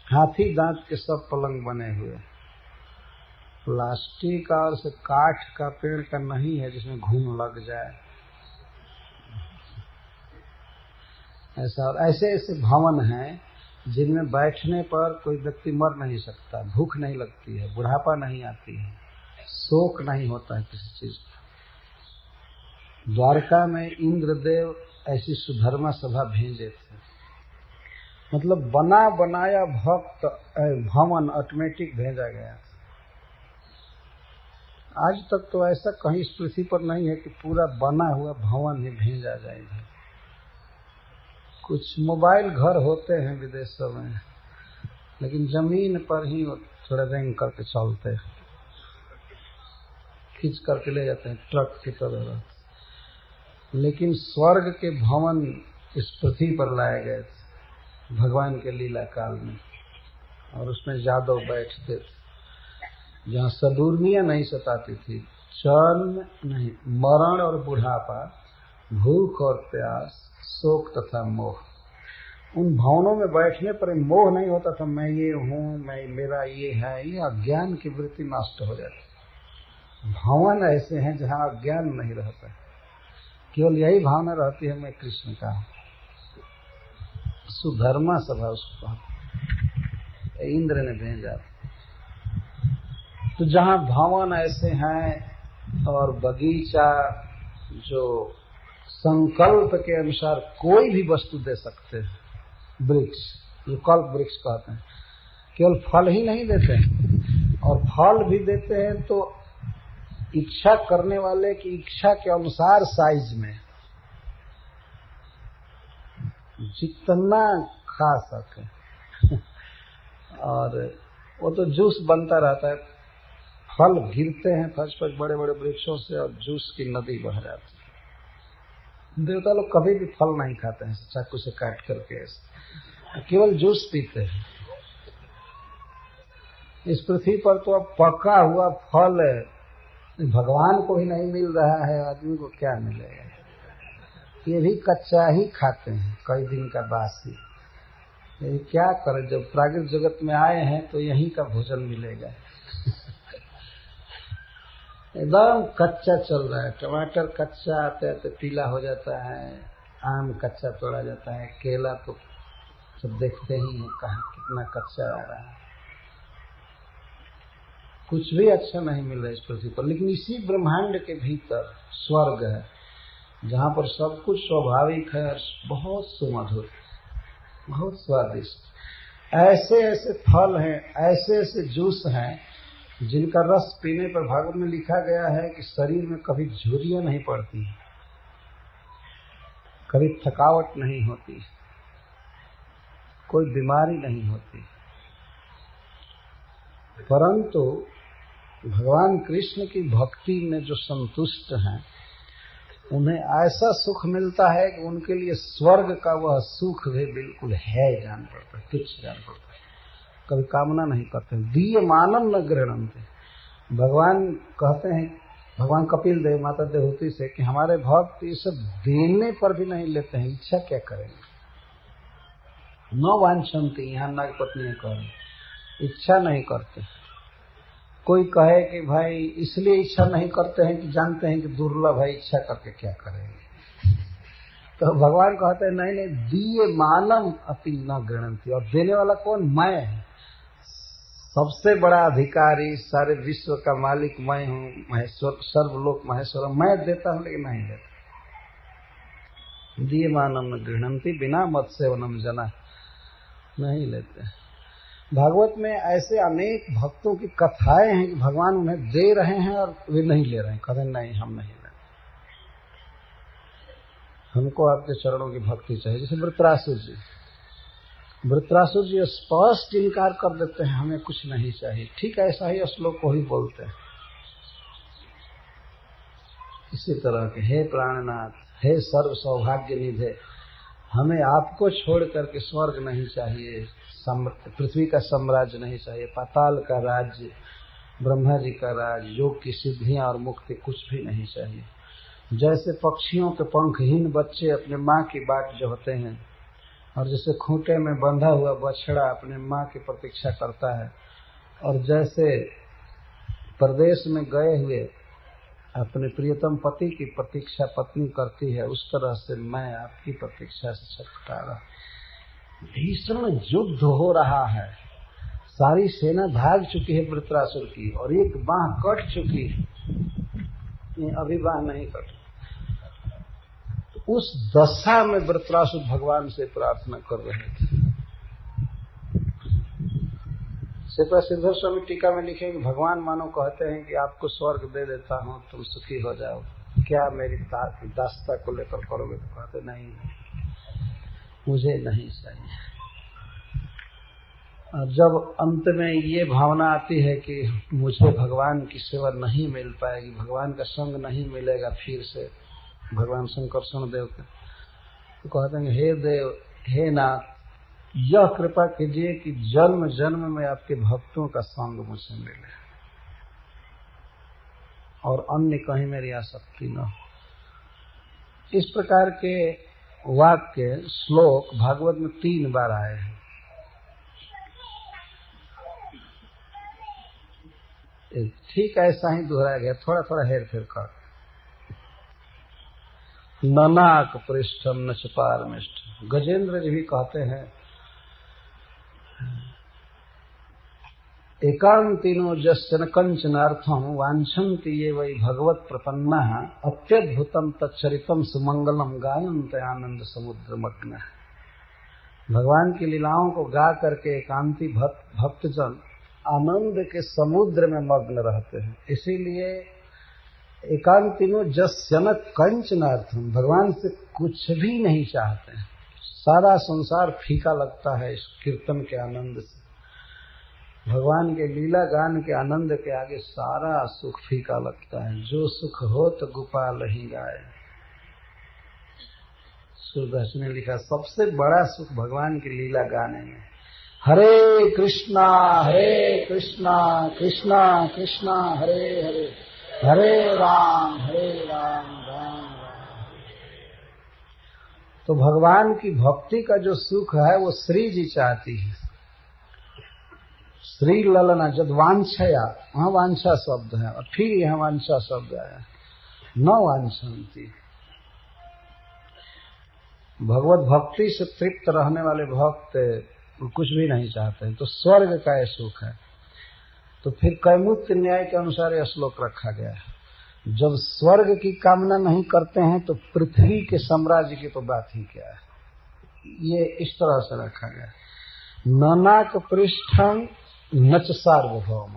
हाथी दांत के सब पलंग बने हुए, प्लास्टिक और से काठ का, पेड़ का नहीं है जिसमें घूम लग जाए, ऐसा। और ऐसे ऐसे भवन हैं जिनमें बैठने पर कोई व्यक्ति मर नहीं सकता, भूख नहीं लगती है, बुढ़ापा नहीं आती है, शोक नहीं होता है किसी चीज का। द्वारका में इंद्रदेव ऐसी सुधर्मा सभा भेजे थे, मतलब बना बनाया भक्त भवन ऑटोमेटिक भेजा गया था। आज तक तो ऐसा कहीं इस पृथ्वी पर नहीं है कि पूरा बना हुआ भवन ही भेजा जाएगा। कुछ मोबाइल घर होते हैं विदेशों में, लेकिन जमीन पर ही थोड़ा रेंग करके चलते हैं, खींच करके ले जाते हैं ट्रक की तरह। लेकिन स्वर्ग के भवन इस पृथ्वी पर लाए गए थे भगवान के लीला काल में, और उसमें यादव बैठते थे, जहाँ सदुर्मियां नहीं सताती थी, जन्म नहीं, मरण और बुढ़ापा, भूख और प्यास, शोक तथा मोह। उन भवनों में बैठने पर मोह नहीं होता था, मैं ये हूँ, मैं मेरा ये है, ये अज्ञान की वृत्ति नष्ट हो जाती। भवन ऐसे हैं जहाँ अज्ञान नहीं रहता, केवल यही भावना रहती है मैं कृष्ण का हूँ। सुधर्मा सभा उसको इंद्र ने भेजा। तो जहाँ भवन ऐसे हैं और बगीचा जो संकल्प के अनुसार कोई भी वस्तु दे सकते हैं, वृक्ष, ये कल्प वृक्ष कहते हैं, केवल फल ही नहीं देते हैं, और फल भी देते हैं तो इच्छा करने वाले की इच्छा के अनुसार साइज में, जितना खा सके। और वो तो जूस बनता रहता है, फल गिरते हैं फर्श पर बड़े बड़े वृक्षों से और जूस की नदी बह जाती है। देवता लोग कभी भी फल नहीं खाते हैं चाकू से काट करके, केवल जूस पीते हैं। इस पृथ्वी पर तो अब पका हुआ फल भगवान को ही नहीं मिल रहा है, आदमी को क्या मिलेगा? ये भी कच्चा ही खाते हैं, कई दिन का बासी। ये क्या करें, जब प्राकृतिक जगत में आए हैं तो यहीं का भोजन मिलेगा। एकदम कच्चा चल रहा है, टमाटर कच्चा आते आते पीला हो जाता है, आम कच्चा तोड़ा जाता है, केला तो सब देखते ही हैं कहाँ कितना कच्चा आ रहा है। कुछ भी अच्छा नहीं मिल रहा है इस पृथ्वी पर। लेकिन इसी ब्रह्मांड के भीतर स्वर्ग है, जहाँ पर सब कुछ स्वाभाविक है और बहुत सुमधुर, बहुत स्वादिष्ट। ऐसे ऐसे फल हैं, ऐसे ऐसे जूस हैं जिनका रस पीने पर भागवत में लिखा गया है कि शरीर में कभी झुर्रियां नहीं पड़ती, कभी थकावट नहीं होती, कोई बीमारी नहीं होती। परंतु भगवान कृष्ण की भक्ति में जो संतुष्ट हैं, उन्हें ऐसा सुख मिलता है कि उनके लिए स्वर्ग का वह सुख भी बिल्कुल है जान पड़ता है, तुच्छ जान पड़ता है, कभी कामना नहीं करते। दीयमानम न गृह्णन्ते। भगवान कहते हैं, भगवान कपिल देव माता देवहूति से कि हमारे भक्त ये सब देने पर भी नहीं लेते हैं, इच्छा क्या करेंगे? न वांछन्ति, यहाँ नाग पत्नी कहें, इच्छा नहीं करते। कोई कहे कि भाई इसलिए इच्छा नहीं करते हैं कि जानते हैं कि दुर्लभ है, इच्छा करके क्या करेंगे? तो भगवान कहते हैं नहीं नहीं, दीयमानम अपि न गृह्णन्ति। और देने वाला कौन? मैं, सबसे बड़ा अधिकारी, सारे विश्व का मालिक मैं हूँ, महेश्वर, सर्वलोक महेश्वर, मैं देता हूँ लेकिन नहीं देता। दीयमानम न गृह्णन्ति, बिना मत सेवनम जना, नहीं लेते। भागवत में ऐसे अनेक भक्तों की कथाएं हैं कि भगवान उन्हें दे रहे हैं और वे नहीं ले रहे हैं, कहते नहीं हम नहीं ले, हमको आपके चरणों की भक्ति चाहिए। जैसे वृत्रासुर जी, वृत्रासुर जी स्पष्ट इनकार कर देते हैं, हमें कुछ नहीं चाहिए। ठीक ऐसा ही श्लोक को ही बोलते हैं। इसी तरह के हे प्राणनाथ, हे सर्व सौभाग्य निधे, हमें आपको छोड़ करके स्वर्ग नहीं चाहिए, पृथ्वी का साम्राज्य नहीं चाहिए, पाताल का राज्य, ब्रह्मा जी का राज, योग की सिद्धियां और मुक्ति कुछ भी नहीं चाहिए। जैसे पक्षियों के पंखहीन बच्चे अपने माँ की बाट जोहते हैं, और जैसे खूंटे में बंधा हुआ बछड़ा अपने माँ की प्रतीक्षा करता है, और जैसे परदेश में गए हुए अपने प्रियतम पति की प्रतीक्षा पत्नी करती है, उस तरह से मैं आपकी प्रतीक्षा से छटपटा रहा। भीषण युद्ध हो रहा है, सारी सेना भाग चुकी है वृत्रासुर की, और एक बांह कट चुकी है, अभी बांह नहीं कटी। तो उस दशा में वृत्रासुर भगवान से प्रार्थना कर रहे थे। श्रीपाद सिद्धेश्वर स्वामी टीका में लिखे कि भगवान मानो कहते हैं कि आपको स्वर्ग दे देता हूँ, तुम सुखी हो जाओ, क्या मेरी दास्ता को लेकर करोगे? तो कहते नहीं, मुझे नहीं चाहिए। और जब अंत में ये भावना आती है कि मुझे भगवान की सेवा नहीं मिल पाएगी, भगवान का संग नहीं मिलेगा फिर से, भगवान शंकरषण देव के, तो कहते हैं हे देव, हे नाथ, यह कृपा कीजिए कि जन्म जन्म में आपके भक्तों का संग मुझे मिले और अन्य कहीं मेरी आसक्ति न हो। इस प्रकार के वाक्य श्लोक भागवत में 3 बार आए हैं। ठीक ऐसा ही दोहराया गया, थोड़ा थोड़ा हेर फेर कर। ननाक पृष्ठम न पारमिष्ठ, गजेंद्र जी भी कहते हैं एकांतिनो जश्चन कंचनार्थम वांछन्ति ये वै भगवत प्रपन्नः अत्यद्भुतम तच्चरितम सुमंगलम गायन्त आनंद समुद्र मग्न। भगवान की लीलाओं को गा करके एकांती भक्तजन आनंद के समुद्र में मग्न रहते हैं। इसीलिए एकांतिनो जश्चन कंचनार्थम, भगवान से कुछ भी नहीं चाहते हैं। सारा संसार फीका लगता है इस कीर्तन के आनंद से। भगवान के लीला गान के आनंद के आगे सारा सुख फीका लगता है। जो सुख हो तो गोपाल ही गाए। सूरदास ने लिखा सबसे बड़ा सुख भगवान की लीला गाने में। हरे कृष्णा कृष्णा कृष्णा हरे हरे, हरे राम राम राम। तो भगवान की भक्ति का जो सुख है वो श्री जी चाहती है। श्री ललना जब वांछया, वहां वांछा शब्द है और फिर यहाँ वांछा शब्द आया, न वांछन्ति। भगवत भक्ति से तृप्त रहने वाले भक्त कुछ भी नहीं चाहते, तो स्वर्ग का यह सुख है। तो फिर कैमुक्त न्याय के अनुसार यह श्लोक रखा गया है। जब स्वर्ग की कामना नहीं करते हैं तो पृथ्वी के साम्राज्य की तो बात ही क्या है। ये इस तरह से रखा गया, ननाक पृष्ठं नच सार्वभौम।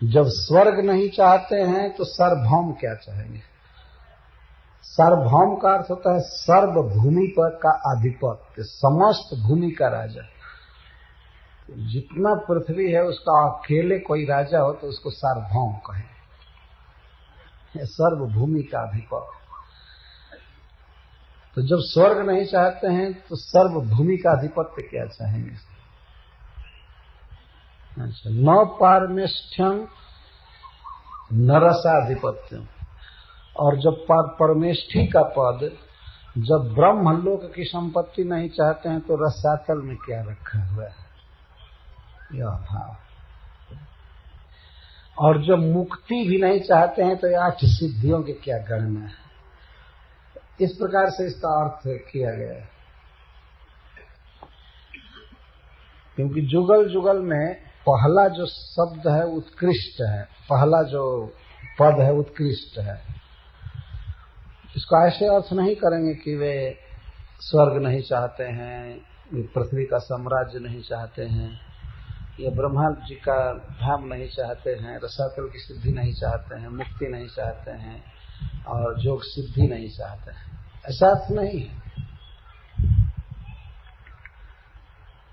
जब स्वर्ग नहीं चाहते हैं तो सार्वभौम क्या चाहेंगे। सार्वभौम का अर्थ होता है सर्व भूमि पर का आधिपत्य, समस्त भूमि का राजा। जितना पृथ्वी है उसका अकेले कोई राजा हो तो उसको सार्वभौम कहें, सर्व भूमि का आधिपत्य। तो जब स्वर्ग नहीं चाहते हैं तो सर्व भूमि का आधिपत्य क्या चाहेंगे। अच्छा, न पारमेष्ठ्यं नरसाधिपत्यम। और जब परमेष्ठी का पद, जब ब्रह्मलोक की संपत्ति नहीं चाहते हैं तो रसातल में क्या रखा हुआ है, यह भाव। और जब मुक्ति भी नहीं चाहते हैं तो 8 सिद्धियों के क्या गणना है। इस प्रकार से इसका अर्थ किया गया है। क्योंकि जुगल जुगल में पहला जो शब्द है उत्कृष्ट है, पहला जो पद है उत्कृष्ट है। इसका ऐसे अर्थ नहीं करेंगे कि वे स्वर्ग नहीं चाहते हैं, पृथ्वी का साम्राज्य नहीं चाहते हैं, या ब्रह्मा जी का धाम नहीं चाहते हैं, रसातल की सिद्धि नहीं चाहते हैं, मुक्ति नहीं चाहते हैं और योग सिद्धि नहीं चाहते हैं। ऐसा अर्थ नहीं है।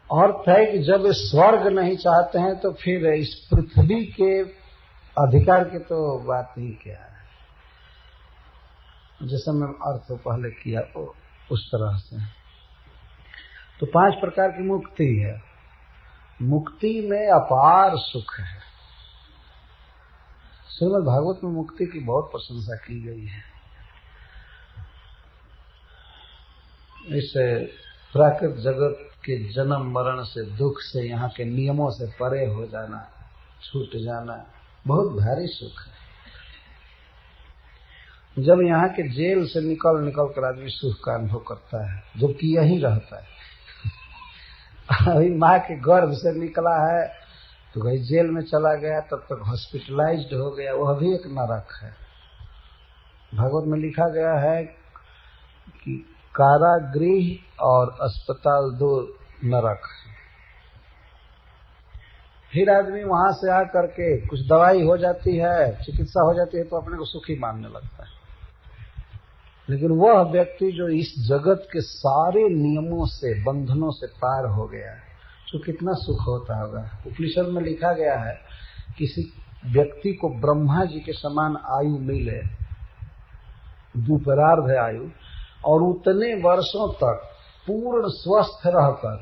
अर्थ है कि जब स्वर्ग नहीं चाहते हैं तो फिर इस पृथ्वी के अधिकार की तो बात ही क्या है। जैसे मैं अर्थ पहले किया उस तरह से। तो 5 प्रकार की मुक्ति है। मुक्ति में अपार सुख है। श्रीमद् भागवत में मुक्ति की बहुत प्रशंसा की गई है। इस प्राकृत जगत के जन्म मरण से, दुख से, यहाँ के नियमों से परे हो जाना, छूट जाना बहुत भारी सुख है। जब यहाँ के जेल से निकल कर आदमी सुख का अनुभव करता है, जबकि यही रहता है। अभी माँ के गर्भ से निकला है तो कहीं जेल में चला गया, तब तक हॉस्पिटलाइज्ड हो गया, वह भी एक नरक है। भागवत में लिखा गया है कि कारागृह और अस्पताल 2 नरक है। फिर आदमी वहां से आकर के कुछ दवाई हो जाती है, चिकित्सा हो जाती है तो अपने को सुखी मानने लगता है। लेकिन वह व्यक्ति जो इस जगत के सारे नियमों से, बंधनों से पार हो गया है, तो कितना सुख होता होगा। उपनिषद में लिखा गया है किसी व्यक्ति को ब्रह्मा जी के समान आयु मिले, द्विपरार्ध आयु, और उतने वर्षों तक पूर्ण स्वस्थ रहकर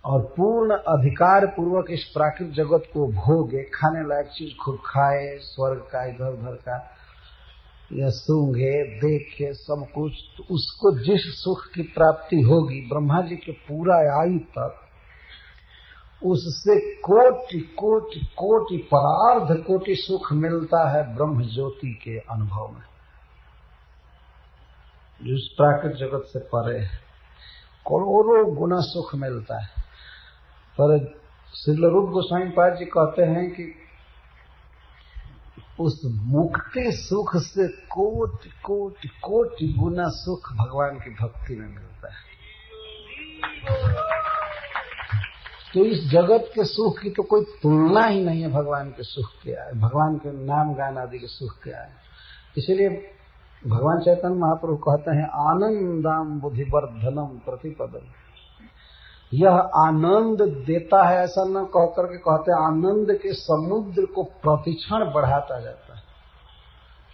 और पूर्ण अधिकार पूर्वक इस प्राकृतिक जगत को भोगे, खाने लायक चीज खूब खाए, स्वर्ग का इधर उधर का या सूंघे, देखे सब कुछ, तो उसको जिस सुख की प्राप्ति होगी ब्रह्मा जी के पूरा आयु तक, उससे कोटि कोटि कोटि परार्ध कोटि सुख मिलता है ब्रह्म ज्योति के अनुभव में, जो इस प्राकृतिक जगत से परे है। करोड़ों गुना सुख मिलता है। पर श्रील रूप गोस्वामी पाद जी कहते हैं कि उस मुक्ति सुख से कोटि कोटि कोटि गुना सुख भगवान की भक्ति में मिलता है। तो इस जगत के सुख की तो कोई तुलना ही नहीं है भगवान के सुख के आए, भगवान के नाम गान आदि के सुख के आए। इसलिए भगवान चैतन्य महाप्रभु कहते हैं आनंदाम बुद्धिवर्धनम प्रतिपदम। यह आनंद देता है ऐसा न कह करके कहते हैं आनंद के समुद्र को प्रतिक्षण बढ़ाता जाता है।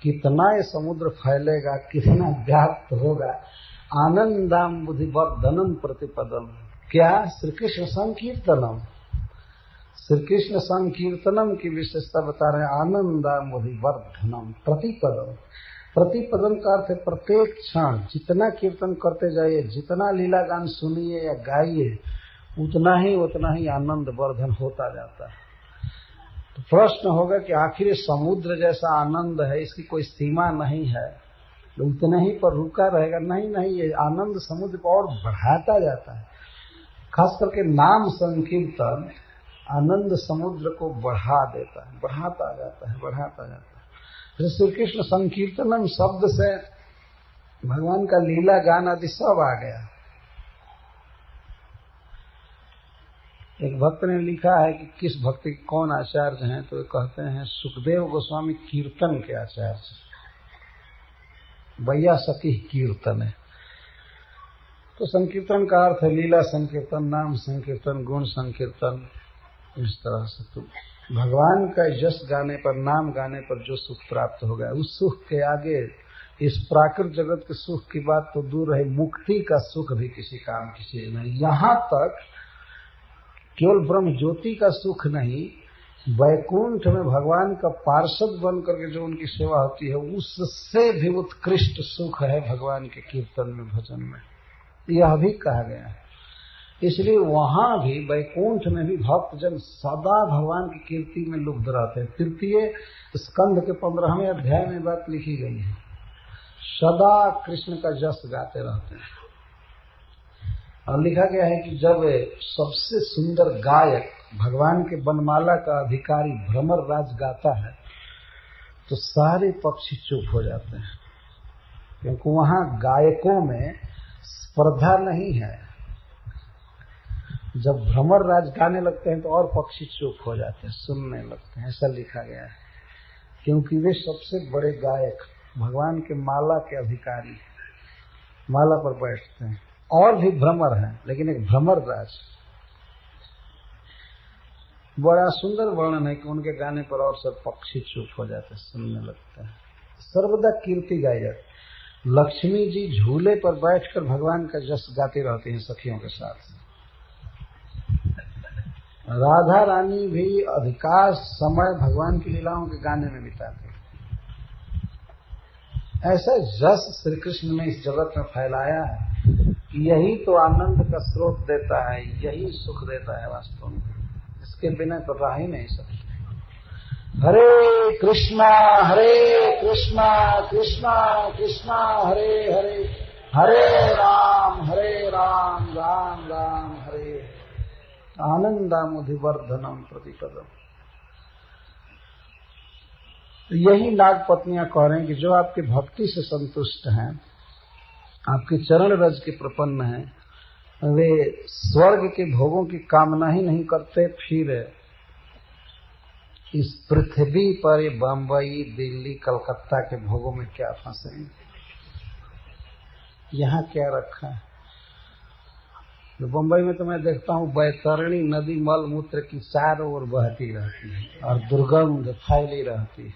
कितना ये समुद्र फैलेगा, कितना व्याप्त होगा। आनंदाम बुद्धिवर्धनम प्रतिपदम। क्या? श्री कृष्ण संकीर्तनम। श्री कृष्ण संकीर्तनम की विशेषता बता रहे हैं। आनंदाम बुद्धिवर्धनम प्रतिपदम। प्रतिपदम का अर्थ है प्रत्येक क्षण जितना कीर्तन करते जाइए, जितना लीला गान सुनिए या गाइए, उतना ही आनंद वर्धन होता जाता है। तो प्रश्न होगा कि आखिर समुद्र जैसा आनंद है, इसकी कोई सीमा नहीं है, उतने ही पर रुका रहेगा? नहीं, ये आनंद समुद्र को और बढ़ाता जाता है। खास करके नाम संकीर्तन आनंद समुद्र को बढ़ा देता है, बढ़ाता जाता है। श्री कृष्ण संकीर्तनम शब्द से भगवान का लीला गान आदि सब आ गया। एक भक्त ने लिखा है कि किस भक्ति के कौन आचार्य हैं, तो कहते हैं सुखदेव गोस्वामी कीर्तन के आचार्य, बैया सखी कीर्तन है। तो संकीर्तन का अर्थ है लीला संकीर्तन, नाम संकीर्तन, गुण संकीर्तन। इस तरह से तो भगवान का यश गाने पर, नाम गाने पर जो सुख प्राप्त हो गया, उस सुख के आगे इस प्राकृत जगत के सुख की बात तो दूर रही, मुक्ति का सुख भी किसी काम की चीज नहीं। यहाँ तक केवल ब्रह्म ज्योति का सुख नहीं, वैकुंठ में भगवान का पार्षद बन करके जो उनकी सेवा होती है, उससे भी उत्कृष्ट सुख है भगवान के कीर्तन में, भजन में। यह भी कहा गया है। इसलिए वहां भी वैकुंठ में भी भक्तजन सदा भगवान की कीर्ति में लुब्ध रहते हैं। तृतीय स्कंध के 15वें अध्याय में बात लिखी गई है, सदा कृष्ण का जस गाते रहते हैं। और लिखा गया है कि जब सबसे सुंदर गायक भगवान के वनमाला का अधिकारी भ्रमर राज गाता है, तो सारे पक्षी चुप हो जाते हैं, क्योंकि वहां गायकों में स्पर्धा नहीं है। जब भ्रमर राज गाने लगते हैं तो और पक्षी चुप हो जाते हैं, सुनने लगते हैं, ऐसा लिखा गया है। क्योंकि वे सबसे बड़े गायक भगवान के माला के अधिकारी, माला पर बैठते हैं। और भी भ्रमर हैं, लेकिन एक भ्रमर राज, बड़ा सुंदर वर्णन है कि उनके गाने पर और सब पक्षी चुप हो जाते हैं, सुनने लगते हैं। सर्वदा कीर्ति गाई जाती। लक्ष्मी जी झूले पर बैठकर भगवान का जस गाती रहती हैं सखियों के साथ। राधा रानी भी अधिकांश समय भगवान की लीलाओं के गाने में बिताते। ऐसा जस श्री कृष्ण ने इस जगत में फैलाया है कि यही तो आनंद का स्रोत देता है, यही सुख देता है वास्तव में। इसके बिना तो रह ही नहीं सकते। हरे कृष्णा कृष्णा कृष्णा हरे हरे, हरे राम राम राम हरे। आनंदामुधिवर्धनम प्रतिपदम। यही नाग पत्नियां कह रहे हैं कि जो आपकी भक्ति से संतुष्ट हैं, आपके चरण रज के प्रपन्न हैं, वे स्वर्ग के भोगों की कामना ही नहीं करते, फिर इस पृथ्वी पर ये बम्बई, दिल्ली, कलकत्ता के भोगों में क्या फंसे, यहाँ क्या रखा है। तो बम्बई में तो मैं देखता हूँ बैतरणी नदी मल मूत्र की चारों ओर बहती रहती है और दुर्गंध फैली रहती है,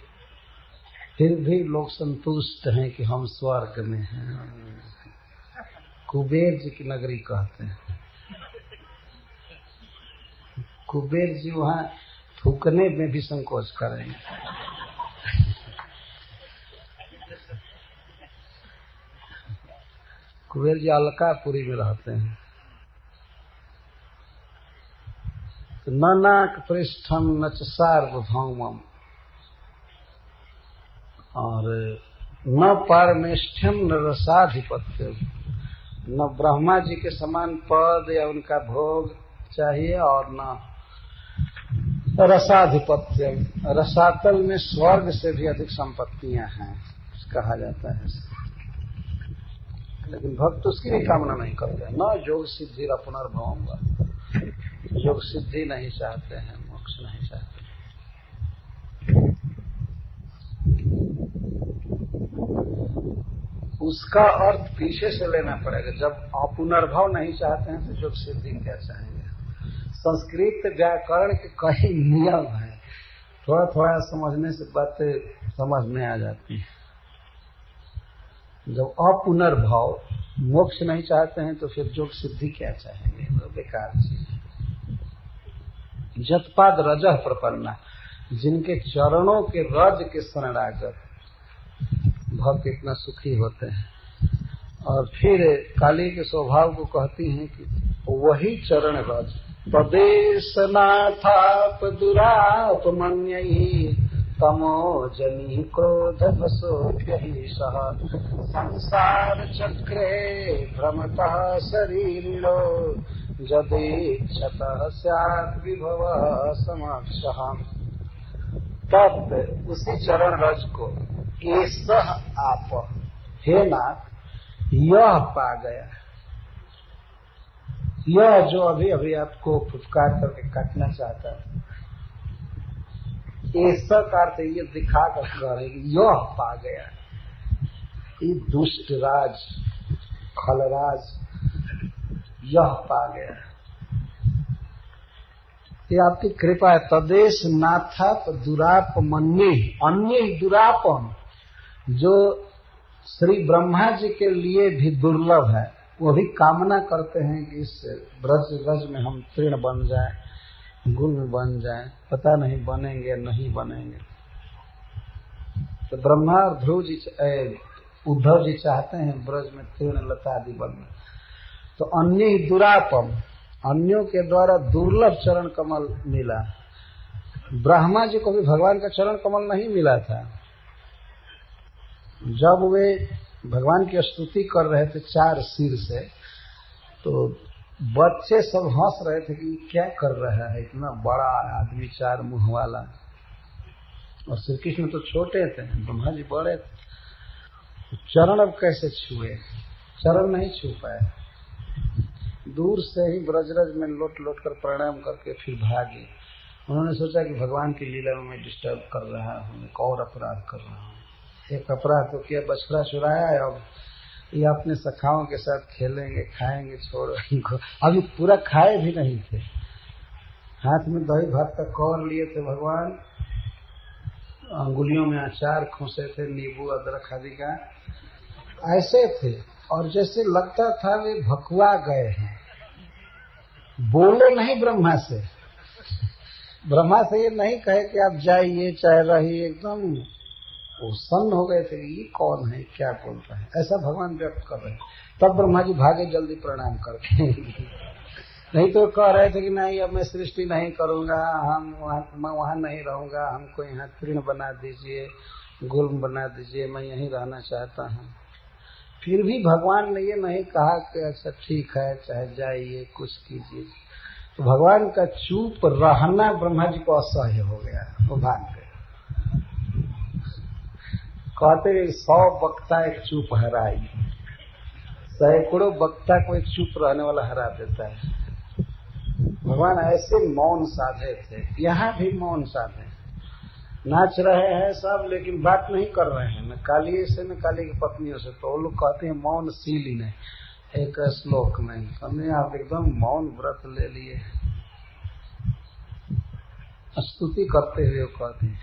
फिर भी लोग संतुष्ट हैं कि हम स्वर्ग में हैं। कुबेर जी की नगरी कहते हैं। कुबेर जी वहां थूकने में भी संकोच करेंगे। कुबेर जी अलकापुरी में रहते हैं। न नाक पृष्ठम न च सार्वभौमम और न पारमेष्ठ्यम न रसाधिपत्यम। न ब्रह्मा जी के समान पद या उनका भोग चाहिए और न रसाधिपत्य, रसातल में स्वर्ग से भी अधिक संपत्तियां हैं कहा जाता है। लेकिन भक्त उसकी भी कामना नहीं करते हैं। न योग सिद्धि पुनर्भवम, योग सिद्धि नहीं चाहते हैं, मोक्ष नहीं चाहते। उसका अर्थ पीछे से लेना पड़ेगा। जब आप पुनर्भव नहीं चाहते हैं तो योग सिद्धि क्या चाहेंगे? संस्कृत व्याकरण के कई नियम हैं, थोड़ा थोड़ा समझने से बातें समझ में आ जाती है। जब अपुनर्भव मोक्ष नहीं चाहते हैं तो फिर योग सिद्धि क्या चाहेंगे? तो बेकार चीज है। जतपाद रजः प्रपन्ना, जिनके चरणों के रज के शरणागत भक्त इतना सुखी होते हैं। और फिर काली के स्वभाव को कहती हैं कि वही चरण रज प्रदेशनाथाप दुरापमन्यैः तमोजनी क्रोध वसोभ्यहि सह संसार चक्रे भ्रमतः शरीरिणो यदेच्छतः स्यात् विभवः समक्षः। तब उसी चरण रज को एसह आप, हे नाथ, यह पा गया, यह जो अभी अभी आपको फुफकार करके काटना चाहता है, ऐसा करते ये दिखा कर कह रहे कि यह पा गया, ये दुष्ट राज खलराज यह पा गया। ये आपकी कृपा है। तदेश नाथाप दुराप मन्ये, अन्य दुरापम, जो श्री ब्रह्मा जी के लिए भी दुर्लभ है, वो भी कामना करते हैं कि इस ब्रज में हम तृण बन जाएं, गुण बन जाएं। पता नहीं बनेंगे या नहीं बनेंगे। तो ब्रह्मा और ध्रुव जी, उद्धव जी चाहते हैं ब्रज में तृण लता आदि बनना। तो अन्य दुरापम, अन्यों के द्वारा दुर्लभ चरण कमल मिला। ब्रह्मा जी को भी भगवान का चरण कमल नहीं मिला था। जब वे भगवान की स्तुति कर रहे थे 4 सिर से, तो बच्चे सब हंस रहे थे कि क्या कर रहा है इतना बड़ा आदमी 4 मुंह वाला। और श्री कृष्ण तो छोटे थे, ब्रह्मा जी बड़े थे। चरण अब कैसे छुए? चरण नहीं छू पाए। दूर से ही ब्रजरज में लोट लोट कर प्रणाम करके फिर भागे। उन्होंने सोचा कि भगवान की लीला में मैं डिस्टर्ब कर रहा हूँ, एक और अपराध कर रहा हूँ। एक अपराध तो किया, बछड़ा चुराया है, अब ये अपने सखाओं के साथ खेलेंगे, खाएंगे, छोड़ो इनको। अभी पूरा खाए भी नहीं थे। हाथ में दही भात का कौर लिए थे भगवान, अंगुलियों में अचार खोसे थे, नींबू अदरक आदि का, ऐसे थे। और जैसे लगता था वे भकुआ गए हैं। बोले नहीं ब्रह्मा से, ब्रह्मा से ये नहीं कहे कि आप जाइए चाहे रहिए, एकदम वो सन्न हो गए थे। ये कौन है, क्या बोलता है, ऐसा भगवान व्यक्त कर रहे हैं। तब ब्रह्मा जी भागे जल्दी प्रणाम करके। नहीं तो कह रहे थे कि नहीं अब मैं सृष्टि नहीं करूंगा, मैं वहां नहीं रहूंगा, हमको यहाँ तृण बना दीजिए, गुल्म बना दीजिए, मैं यहीं रहना चाहता हूँ। फिर भी भगवान ने ये नहीं कहा कि अच्छा ठीक है चाहे जाइए कुछ कीजिए। तो भगवान का चुप रहना ब्रह्मा जी को असह्य हो गया। वो भाग गए। कहते 100 वक्ता एक चुप हराई, सैकड़ों वक्ता को एक चुप रहने वाला हरा देता है। भगवान ऐसे मौन साधे थे, यहाँ भी मौन साधे। नाच रहे हैं सब लेकिन बात नहीं कर रहे हैं, न काली से न काली की पत्नियों से। तो वो लोग कहते हैं मौन शीली ने एक श्लोक में, हमने आप एकदम मौन व्रत ले लिए। स्तुति करते हुए कहते हैं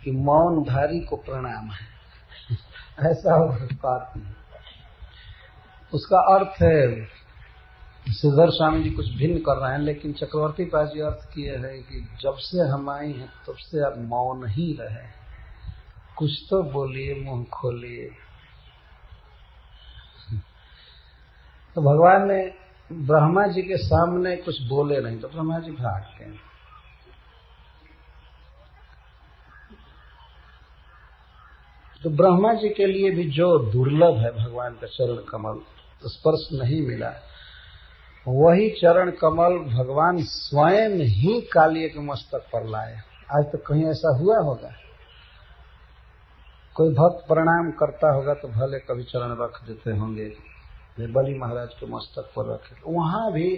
कि मौनधारी को प्रणाम है, ऐसा कहते हैं। उसका अर्थ है श्रीधर स्वामी जी कुछ भिन्न कर रहे हैं, लेकिन चक्रवर्ती पास जी अर्थ किए है कि जब से हम आए हैं तब से आप मौन ही रहे, कुछ तो बोलिए, मुंह खोलिए। तो भगवान ने ब्रह्मा जी के सामने कुछ बोले नहीं, तो ब्रह्मा जी भाग गए। तो ब्रह्मा जी के लिए भी जो दुर्लभ है भगवान का चरण कमल, तो स्पर्श नहीं मिला। वही चरण कमल भगवान स्वयं ही कालिए के मस्तक पर लाए। आज तक कहीं ऐसा हुआ होगा? कोई भक्त प्रणाम करता होगा तो भले कभी चरण रख देते होंगे, बलि महाराज के मस्तक पर रखे। वहां भी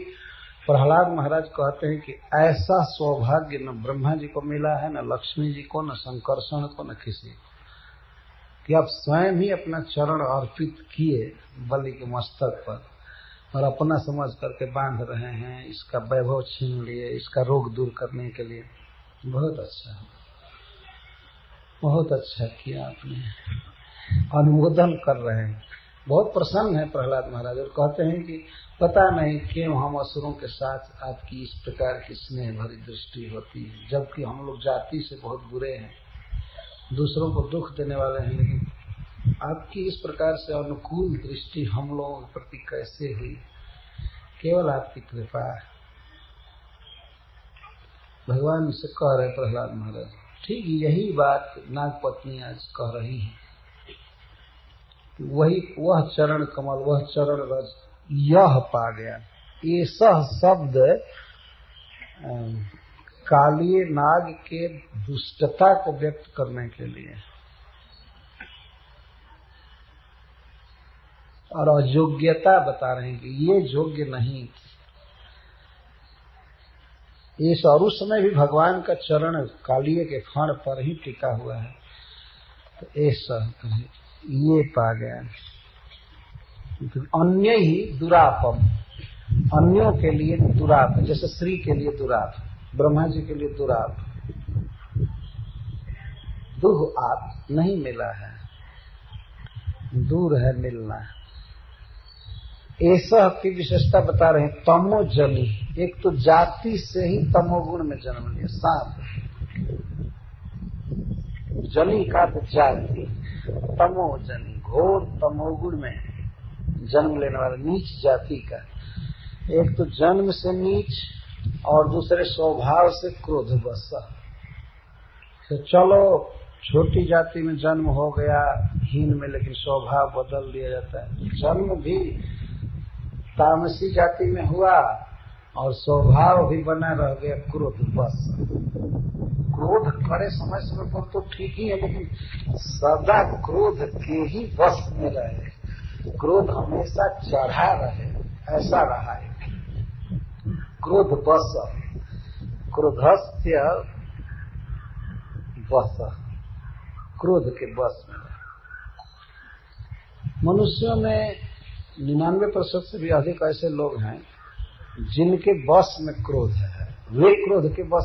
प्रहलाद महाराज कहते हैं कि ऐसा सौभाग्य न ब्रह्मा जी को मिला है, न लक्ष्मी जी को, न संकर्षण को, न किसी को, कि आप स्वयं ही अपना चरण अर्पित किए बलि के मस्तक पर और अपना समझ करके बांध रहे हैं, इसका वैभव छीन लिए, इसका रोग दूर करने के लिए। बहुत अच्छा, बहुत अच्छा किया आपने। अनुमोदन कर रहे हैं, बहुत प्रसन्न है प्रहलाद महाराज और कहते हैं कि पता नहीं क्यों हम असुरों के साथ आपकी इस प्रकार की स्नेह भरी दृष्टि होती है, जबकि हम लोग जाति से बहुत बुरे हैं, दूसरों को दुख देने वाले हैं, लेकिन आपकी इस प्रकार से अनुकूल दृष्टि हम लोगों के प्रति कैसे हुई? केवल आपकी कृपा है। भगवान से कह रहे प्रहलाद महाराज। ठीक यही बात नागपत्नी आज कह रही है। वही वह चरण कमल, वह चरण रज यह पा गया। ये सह शब्द कालिए नाग के दुष्टता को व्यक्त करने के लिए और अयोग्यता बता रहे हैं कि ये योग्य नहीं। इस और उस समय भी भगवान का चरण कालिए के फण पर ही टिका हुआ है। तो ऐसा ये पा गया। अन्य ही दुरापम, अन्यों के लिए दुराप, जैसे श्री के लिए दुराप, ब्रह्मा जी के लिए दुराप, दुह आप नहीं मिला है, दूर है मिलना। ऐसा की विशेषता बता रहे हैं। तमोजनी, एक तो जाति से ही तमोगुण में जन्म लिया। सांप जनी का तो जाति, तमोजनी घोर तमोगुण में जन्म लेने वाला नीच जाति का। एक तो जन्म से नीच और दूसरे स्वभाव से क्रोधवश। तो चलो छोटी जाति में जन्म हो गया हीन में, लेकिन स्वभाव बदल दिया जाता है। जन्म भी तामसी जाति में हुआ और स्वभाव भी बना रह गया क्रोधवश। क्रोध करे समय समय पर तो ठीक ही है, लेकिन सदा क्रोध के ही वश में रहे, क्रोध हमेशा चढ़ा रहे, ऐसा रहा है। क्रोध वश, क्रोधस्य वश, क्रोध के वश में। मनुष्यों में 99% से भी अधिक ऐसे लोग हैं जिनके वश में क्रोध है, वे क्रोध के वश